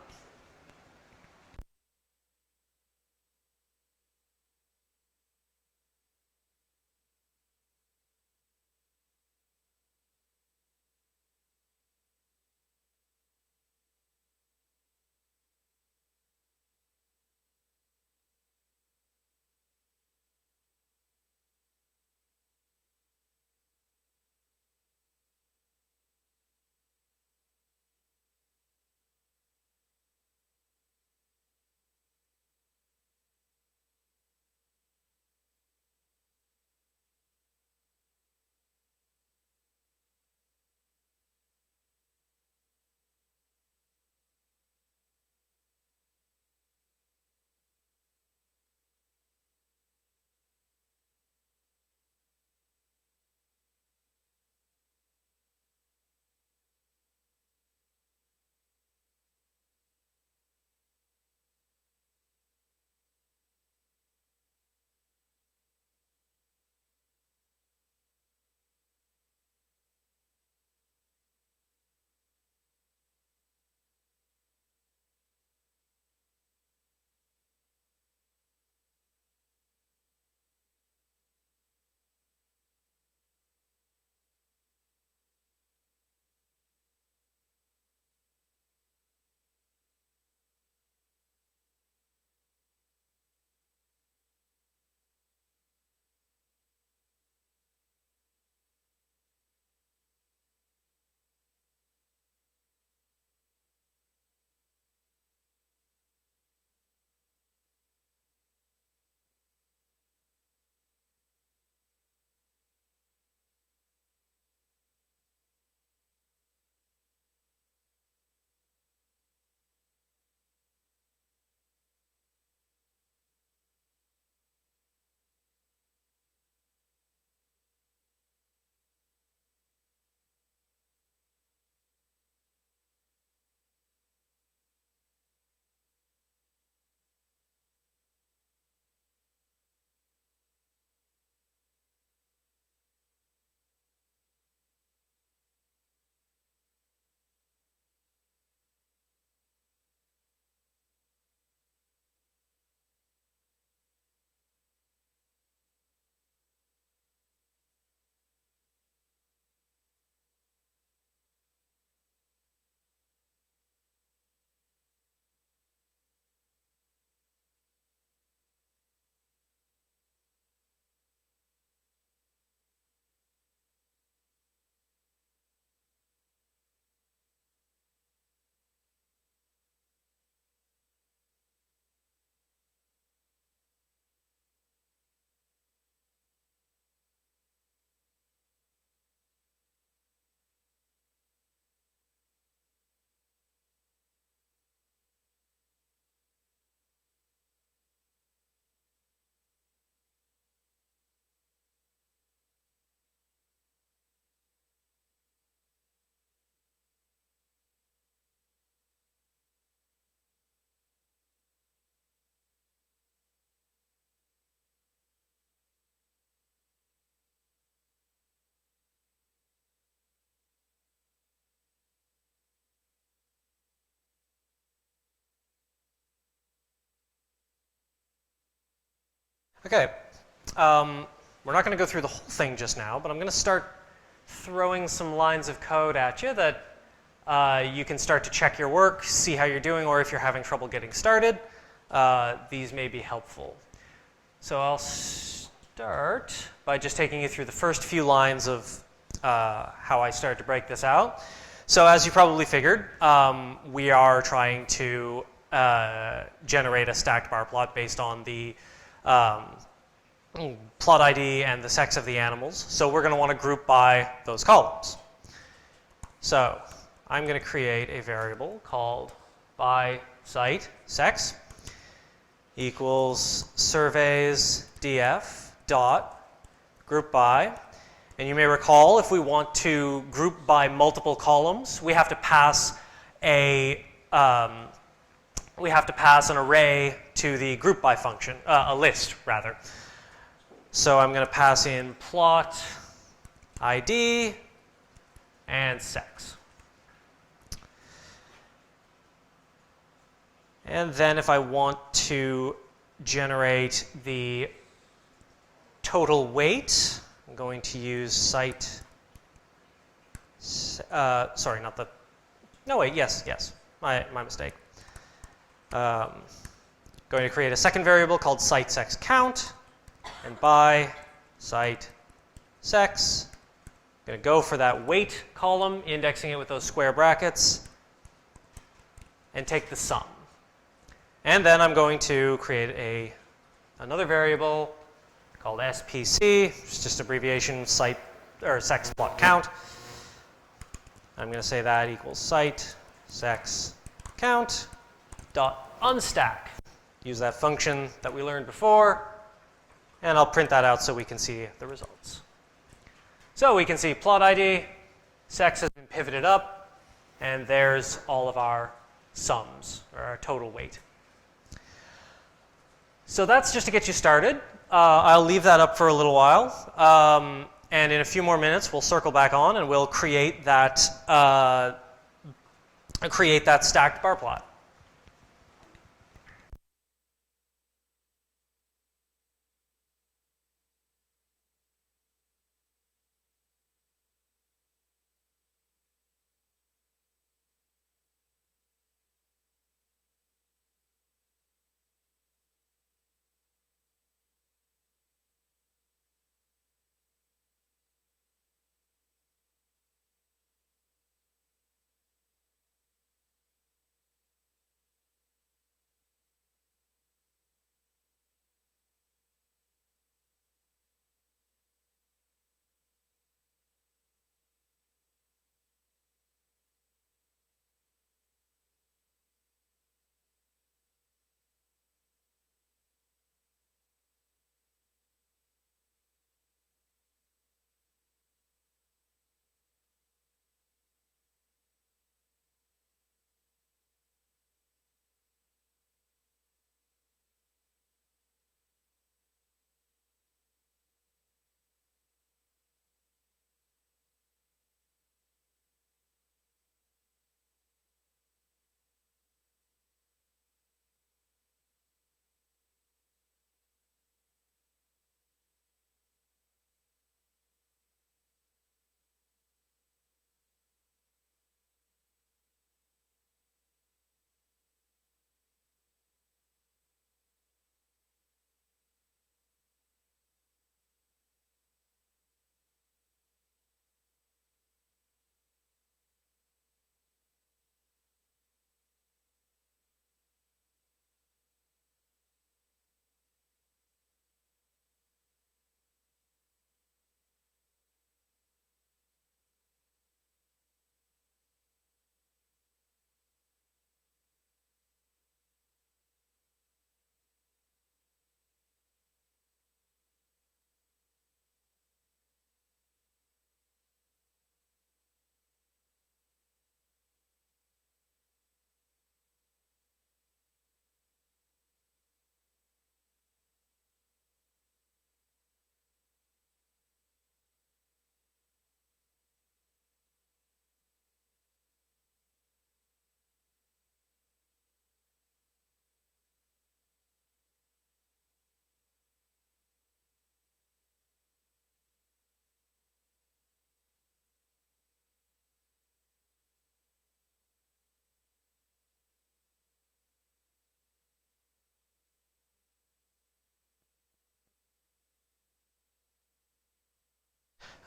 Okay, we're not going to go through the whole thing just now, but I'm going to start throwing some lines of code at you that you can start to check your work, see how you're doing, or if you're having trouble getting started, these may be helpful. So I'll start by just taking you through the first few lines of how I started to break this out. So as you probably figured, we are trying to generate a stacked bar plot based on the plot ID and the sex of the animals. So we're going to want to group by those columns. So I'm going to create a variable called by site sex equals surveys df dot group by. And you may recall, if we want to group by multiple columns, we have to pass an array to the group by function, a list rather. So I'm going to pass in plot ID and sex. And then if I want to generate the total weight, I'm going to use site, sorry, not the, no wait, yes, my mistake. Going to create a second variable called site sex count, and by site sex, I'm going to go for that weight column, indexing it with those square brackets, and take the sum. And then I'm going to create another variable called SPC, which is just abbreviation site or sex plot count. I'm going to say that equals site sex count dot unstack. Use that function that we learned before, and I'll print that out so we can see the results. So we can see plot ID, sex has been pivoted up, and there's all of our sums, or our total weight. So that's just to get you started. I'll leave that up for a little while, and in a few more minutes we'll circle back on and we'll create that stacked bar plot.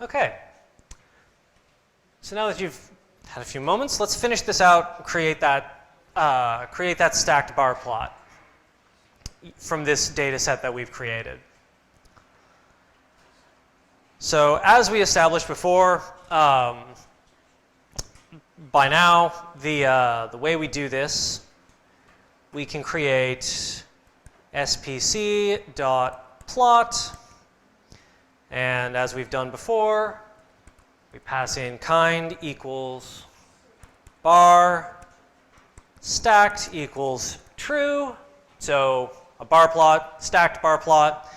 Okay. So now that you've had a few moments, let's finish this out and create that stacked bar plot from this data set that we've created. So as we established before, by now, the way we do this, we can create spc.plot, and as we've done before, we pass in kind equals bar, stacked equals true, so a bar plot, stacked bar plot,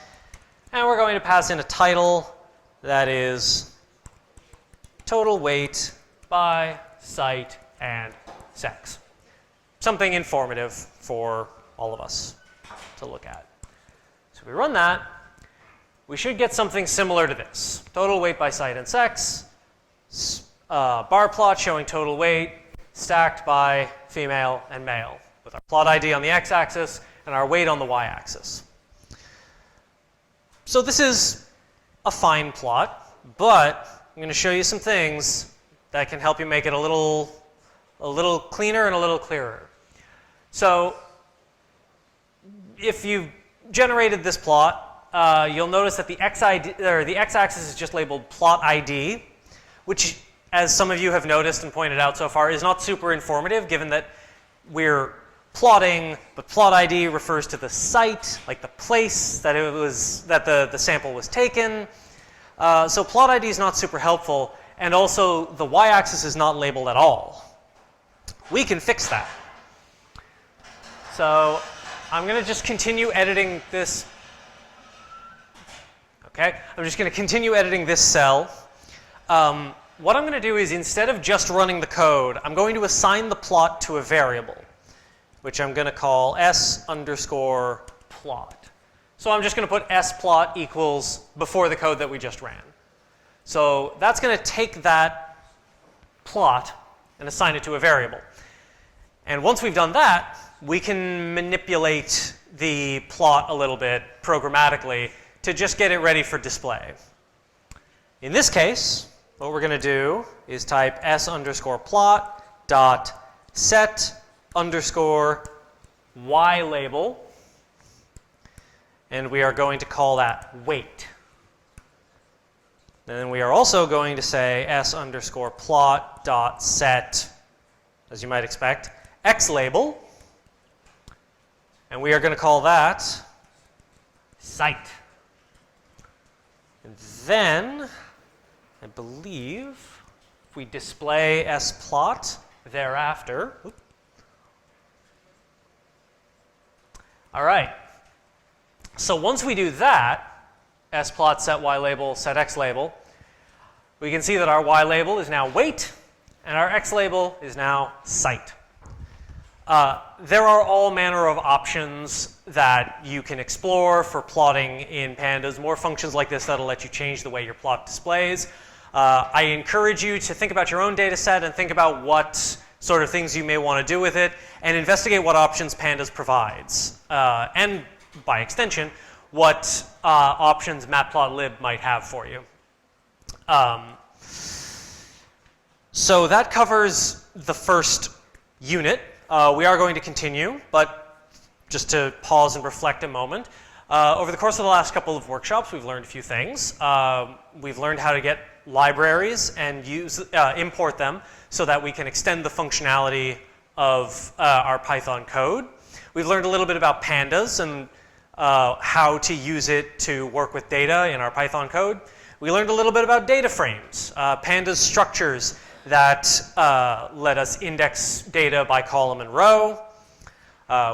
and we're going to pass in a title that is total weight by site and sex. Something informative for all of us to look at. So we run that, we should get something similar to this. Total weight by site and sex, bar plot showing total weight, stacked by female and male, with our plot ID on the x-axis and our weight on the y-axis. So this is a fine plot, but I'm going to show you some things that can help you make it a little cleaner and a little clearer. So if you've generated this plot, you'll notice that the x-axis is just labeled plot ID, which, as some of you have noticed and pointed out so far, is not super informative, given that we're plotting, but plot ID refers to the site, like the place that the sample was taken. So plot ID is not super helpful, and also the y-axis is not labeled at all. We can fix that. So I'm going to just continue editing this. Okay, I'm just going to continue editing this cell. What I'm going to do is, instead of just running the code, I'm going to assign the plot to a variable, which I'm going to call s_plot. So I'm just going to put splot equals before the code that we just ran. So that's going to take that plot and assign it to a variable. And once we've done that, we can manipulate the plot a little bit programmatically to just get it ready for display. In this case, what we're going to do is type s_plot dot set underscore y label, and we are going to call that weight. And then we are also going to say s_plot dot set, as you might expect, x label, and we are going to call that site. And then, I believe, if we display splot thereafter. All right. So once we do that, splot set y label, set x label, we can see that our y label is now weight, and our x label is now site. There are all manner of options that you can explore for plotting in Pandas, more functions like this that'll let you change the way your plot displays. I encourage you to think about your own data set and think about what sort of things you may want to do with it, and investigate what options Pandas provides. And by extension, what options Matplotlib might have for you. So that covers the first unit. We are going to continue, but just to pause and reflect a moment. Over the course of the last couple of workshops, we've learned a few things. We've learned how to get libraries and import them so that we can extend the functionality of our Python code. We've learned a little bit about Pandas and how to use it to work with data in our Python code. We learned a little bit about dataframes, Pandas structures that let us index data by column and row.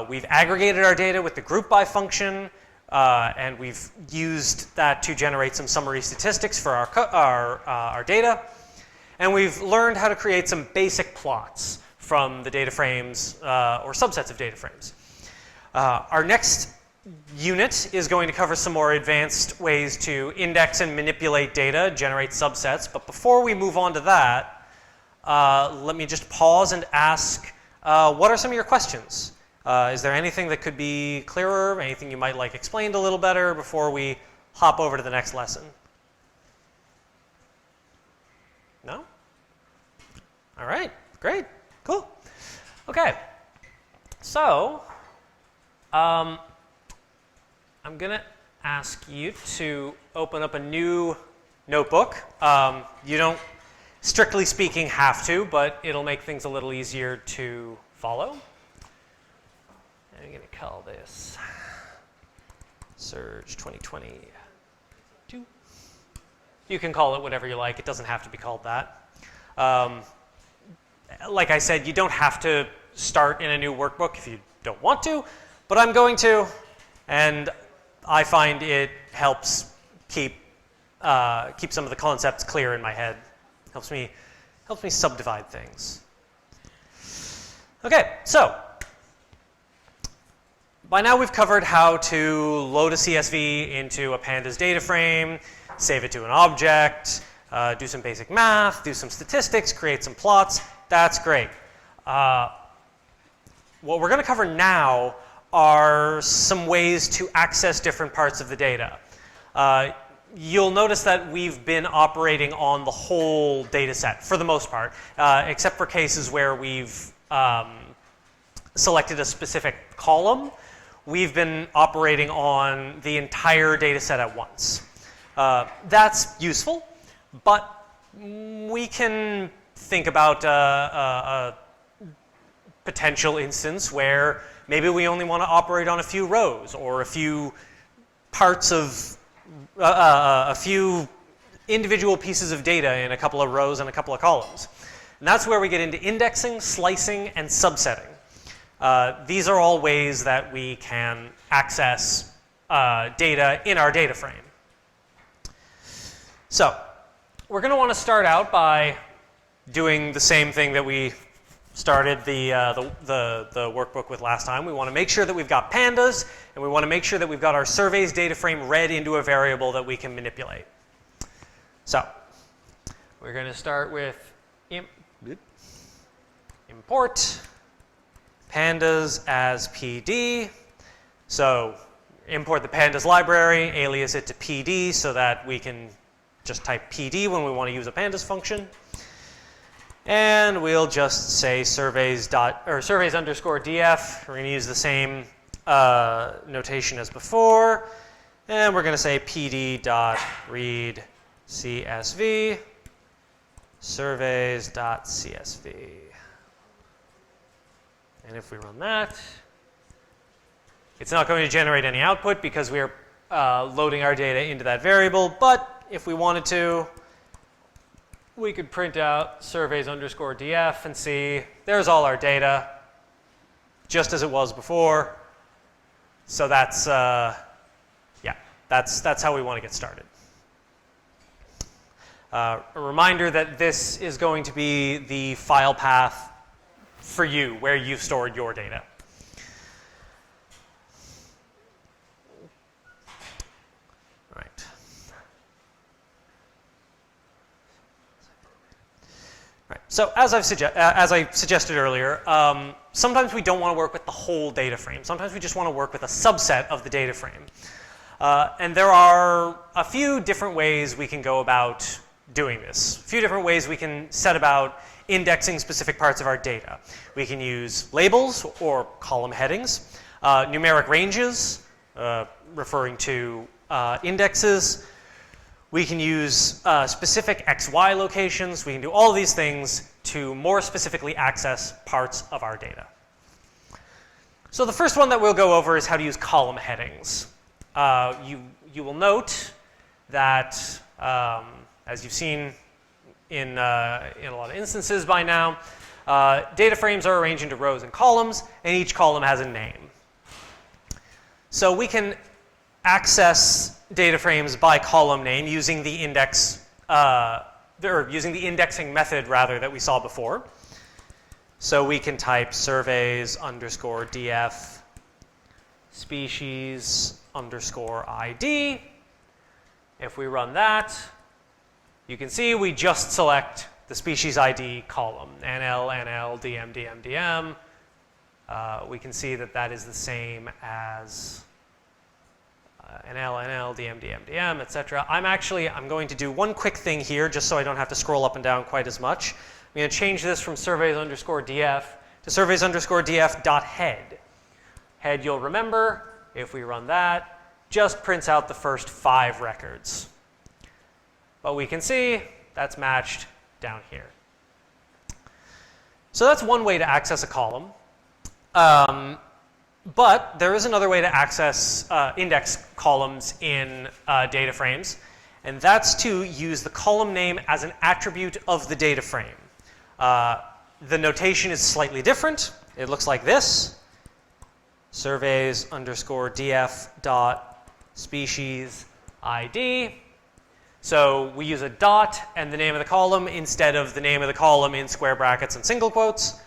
We've aggregated our data with the group by function, and we've used that to generate some summary statistics for our data. And we've learned how to create some basic plots from the data frames or subsets of data frames. Our next unit is going to cover some more advanced ways to index and manipulate data, generate subsets. But before we move on to that, let me just pause and ask, what are some of your questions? Is there anything that could be clearer, anything you might like explained a little better before we hop over to the next lesson? No? All right, great, cool. Okay, so I'm going to ask you to open up a new notebook. You don't, strictly speaking, have to, but it'll make things a little easier to follow. I'm going to call this Surge 2022. You can call it whatever you like. It doesn't have to be called that. Like I said, you don't have to start in a new workbook if you don't want to, but I'm going to, and I find it helps keep some of the concepts clear in my head. Helps me subdivide things. Okay, so by now we've covered how to load a CSV into a Pandas data frame, save it to an object, do some basic math, do some statistics, create some plots. That's great. What we're going to cover now are some ways to access different parts of the data. You'll notice that we've been operating on the whole data set for the most part, except for cases where we've selected a specific column. We've been operating on the entire data set at once. That's useful, but we can think about a potential instance where maybe we only want to operate on a few rows or a few parts of a few individual pieces of data in a couple of rows and a couple of columns. And that's where we get into indexing, slicing, and subsetting. These are all ways that we can access data in our data frame. So we're going to want to start out by doing the same thing that we started the workbook with last time. We want to make sure that we've got pandas, and we want to make sure that we've got our surveys data frame read into a variable that we can manipulate. So we're going to start with import pandas as PD. So import the pandas library, alias it to PD so that we can just type PD when we want to use a pandas function. And we'll just say surveys_df. We're going to use the same notation as before. And we're going to say pd.read CSV surveys.csv. And if we run that, it's not going to generate any output because we're loading our data into that variable. But if we wanted to, we could print out surveys_df and see there's all our data, just as it was before. So that's that's how we want to get started. A reminder that this is going to be the file path for you, where you've stored your data. Right. Right. So as I suggested earlier, sometimes we don't want to work with the whole data frame. Sometimes we just want to work with a subset of the data frame. And there are a few different ways we can go about doing this. A few different ways we can set about indexing specific parts of our data. We can use labels or column headings, numeric ranges, referring to indexes. We can use specific XY locations. We can do all of these things to more specifically access parts of our data. So the first one that we'll go over is how to use column headings. You will note that, as you've seen in a lot of instances by now, data frames are arranged into rows and columns, and each column has a name. So we can access data frames by column name using the index, or using the indexing method rather that we saw before. So we can type surveys_df species_ID. If we run that, you can see we just select the species ID column, NL, NL, DM, DM, DM. We can see that that is the same as NL, NL, DM, DM, DM, etc. I'm going to do one quick thing here just so I don't have to scroll up and down quite as much. I'm going to change this from surveys_df to surveys_df.head. Head, you'll remember, if we run that, just prints out the first 5 records. But we can see that's matched down here. So that's one way to access a column. But there is another way to access index columns in data frames, and that's to use the column name as an attribute of the data frame. The notation is slightly different. It looks like this. Surveys_df dot species ID. So we use a dot and the name of the column instead of the name of the column in square brackets and single quotes.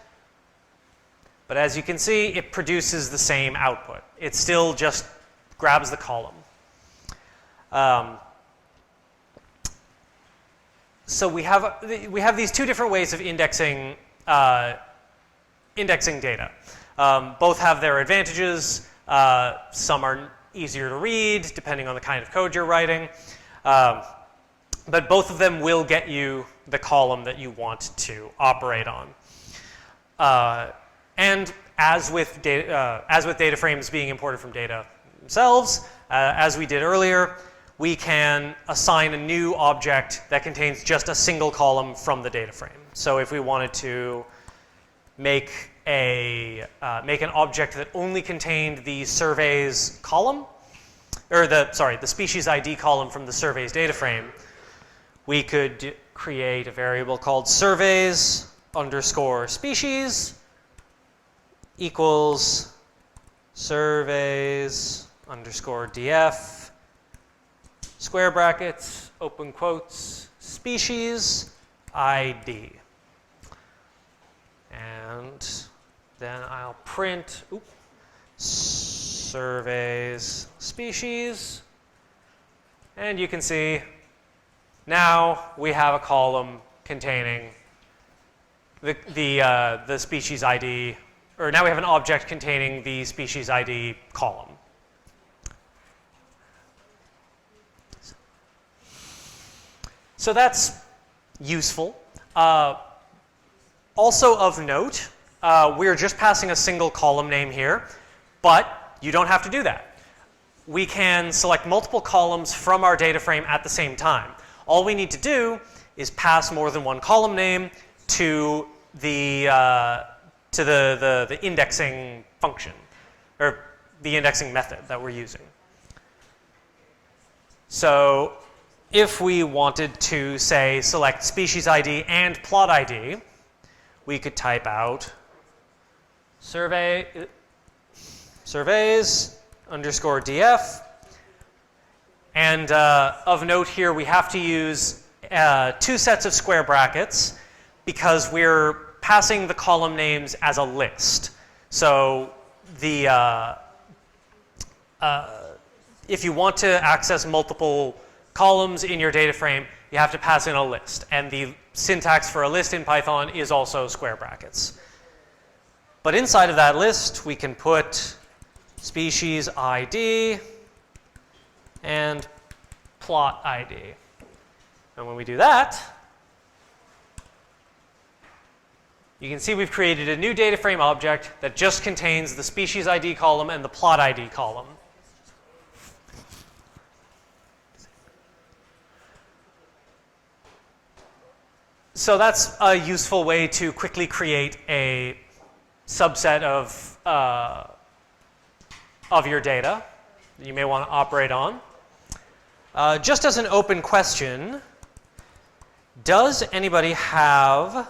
But as you can see, it produces the same output. It still just grabs the column. So we have these 2 different ways of indexing data. Both have their advantages. Some are easier to read, depending on the kind of code you're writing. But both of them will get you the column that you want to operate on. And as with data frames being imported from data themselves, as we did earlier, we can assign a new object that contains just a single column from the data frame. So if we wanted to make an object that only contained the surveys column, or the species ID column from the surveys data frame, we could create a variable called surveys_species equals surveys_df square brackets open quotes species ID. And then I'll print surveys species, and you can see now we have a column containing the species ID, or now we have an object containing the species ID column. So that's useful. Also of note, we're just passing a single column name here, but you don't have to do that. We can select multiple columns from our data frame at the same time. All we need to do is pass more than one column name to the indexing function, or the indexing method that we're using. So if we wanted to, say, select species ID and plot ID, we could type out surveys_df. And of note here, we have to use 2 sets of square brackets because we're passing the column names as a list. So if you want to access multiple columns in your data frame, you have to pass in a list. And the syntax for a list in Python is also square brackets. But inside of that list, we can put species ID and plot ID. And when we do that, you can see we've created a new data frame object that just contains the species ID column and the plot ID column. So that's a useful way to quickly create a subset of your data that you may want to operate on. Just as an open question, does anybody have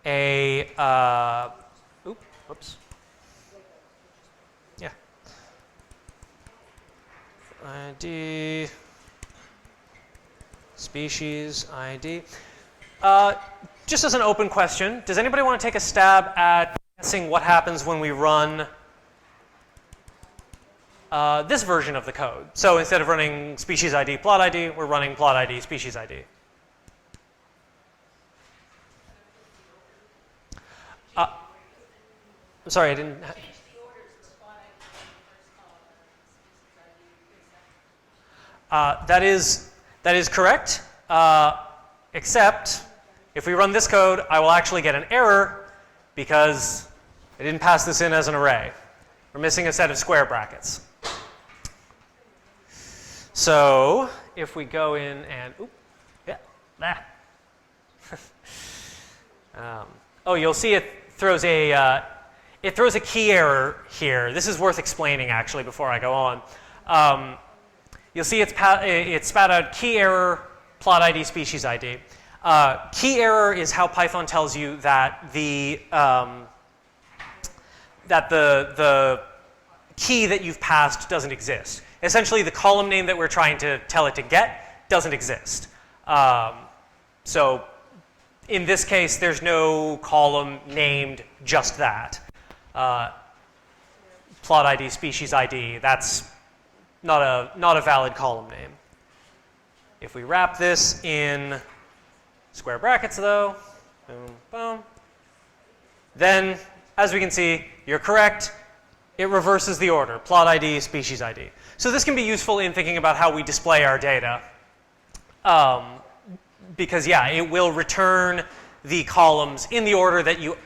a whoops. Yeah. ID, species ID. Just as an open question, does anybody want to take a stab at guessing what happens when we run this version of the code? So instead of running species ID, plot ID, we're running plot ID, species ID. I'm sorry, I didn't. That is correct, except if we run this code, I will actually get an error because I didn't pass this in as an array. We're missing a set of square brackets. So if we go in and, you'll see it throws a key error here. This is worth explaining actually before I go on. You'll see it spat out key error, plot ID, species ID. Key error is how Python tells you that the key that you've passed doesn't exist. Essentially, the column name that we're trying to tell it to get doesn't exist. So in this case, there's no column named just that. Plot ID, species ID, that's not a valid column name. If we wrap this in square brackets though, boom, boom, then as we can see, you're correct. It reverses the order, plot ID, species ID. So this can be useful in thinking about how we display our data. Because yeah, it will return the columns in the order that you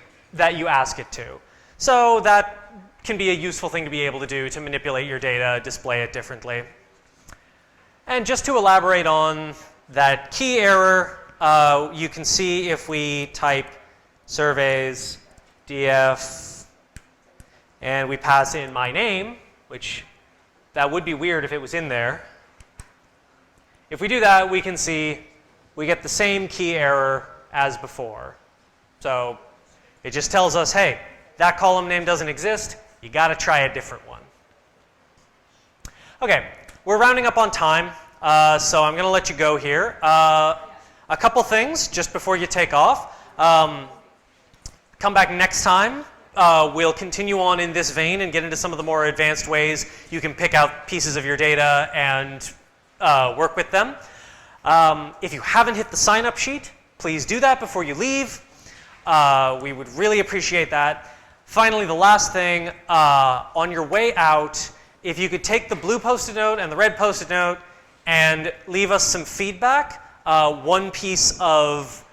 ask it to. So that can be a useful thing to be able to do to manipulate your data, display it differently. And just to elaborate on that key error, you can see if we type surveys df and we pass in my name, which that would be weird if it was in there. If we do that, we can see we get the same key error as before. So it just tells us, hey, that column name doesn't exist. You got to try a different one. Okay, we're rounding up on time, so I'm going to let you go here. A couple things just before you take off. Come back next time. We'll continue on in this vein and get into some of the more advanced ways you can pick out pieces of your data and work with them. If you haven't hit the sign-up sheet, please do that before you leave. We would really appreciate that. Finally, the last thing, on your way out, if you could take the blue Post-it note and the red Post-it note and leave us some feedback, one piece of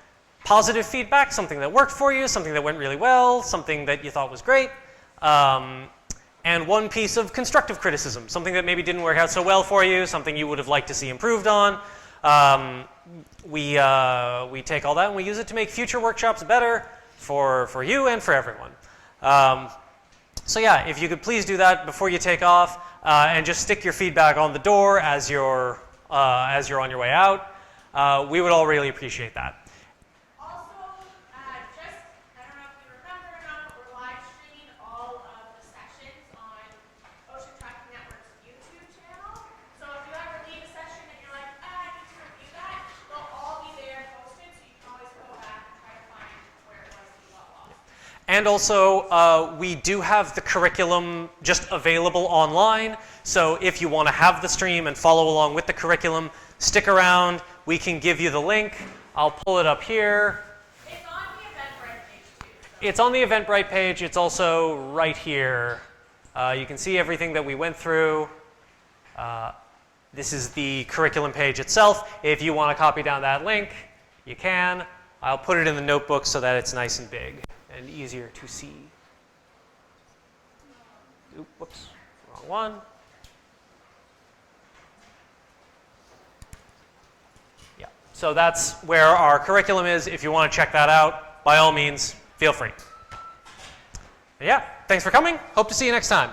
positive feedback, something that worked for you, something that went really well, something that you thought was great, and one piece of constructive criticism, something that maybe didn't work out so well for you, something you would have liked to see improved on. We take all that and we use it to make future workshops better for you and for everyone. So yeah, if you could please do that before you take off, and just stick your feedback on the door as you're on your way out. We would all really appreciate that. Also, just, I don't know if you remember or not, but we're live streaming all of the sessions on Ocean Tracking Network's YouTube channel. So if you ever leave a session and you're like, I need to review that, they'll all be there posted, so you can always go back and try to find where it was that you got lost. And also, we do have the curriculum just available online. So if you want to have the stream and follow along with the curriculum, stick around. We can give you the link. I'll pull it up here. It's on the Eventbrite page too. It's on the Eventbrite page. It's also right here. You can see everything that we went through. This is the curriculum page itself. If you want to copy down that link, you can. I'll put it in the notebook so that it's nice and big and easier to see. Oop, whoops, wrong one. Yeah, so that's where our curriculum is. If you want to check that out, by all means, feel free. Yeah, thanks for coming. Hope to see you next time.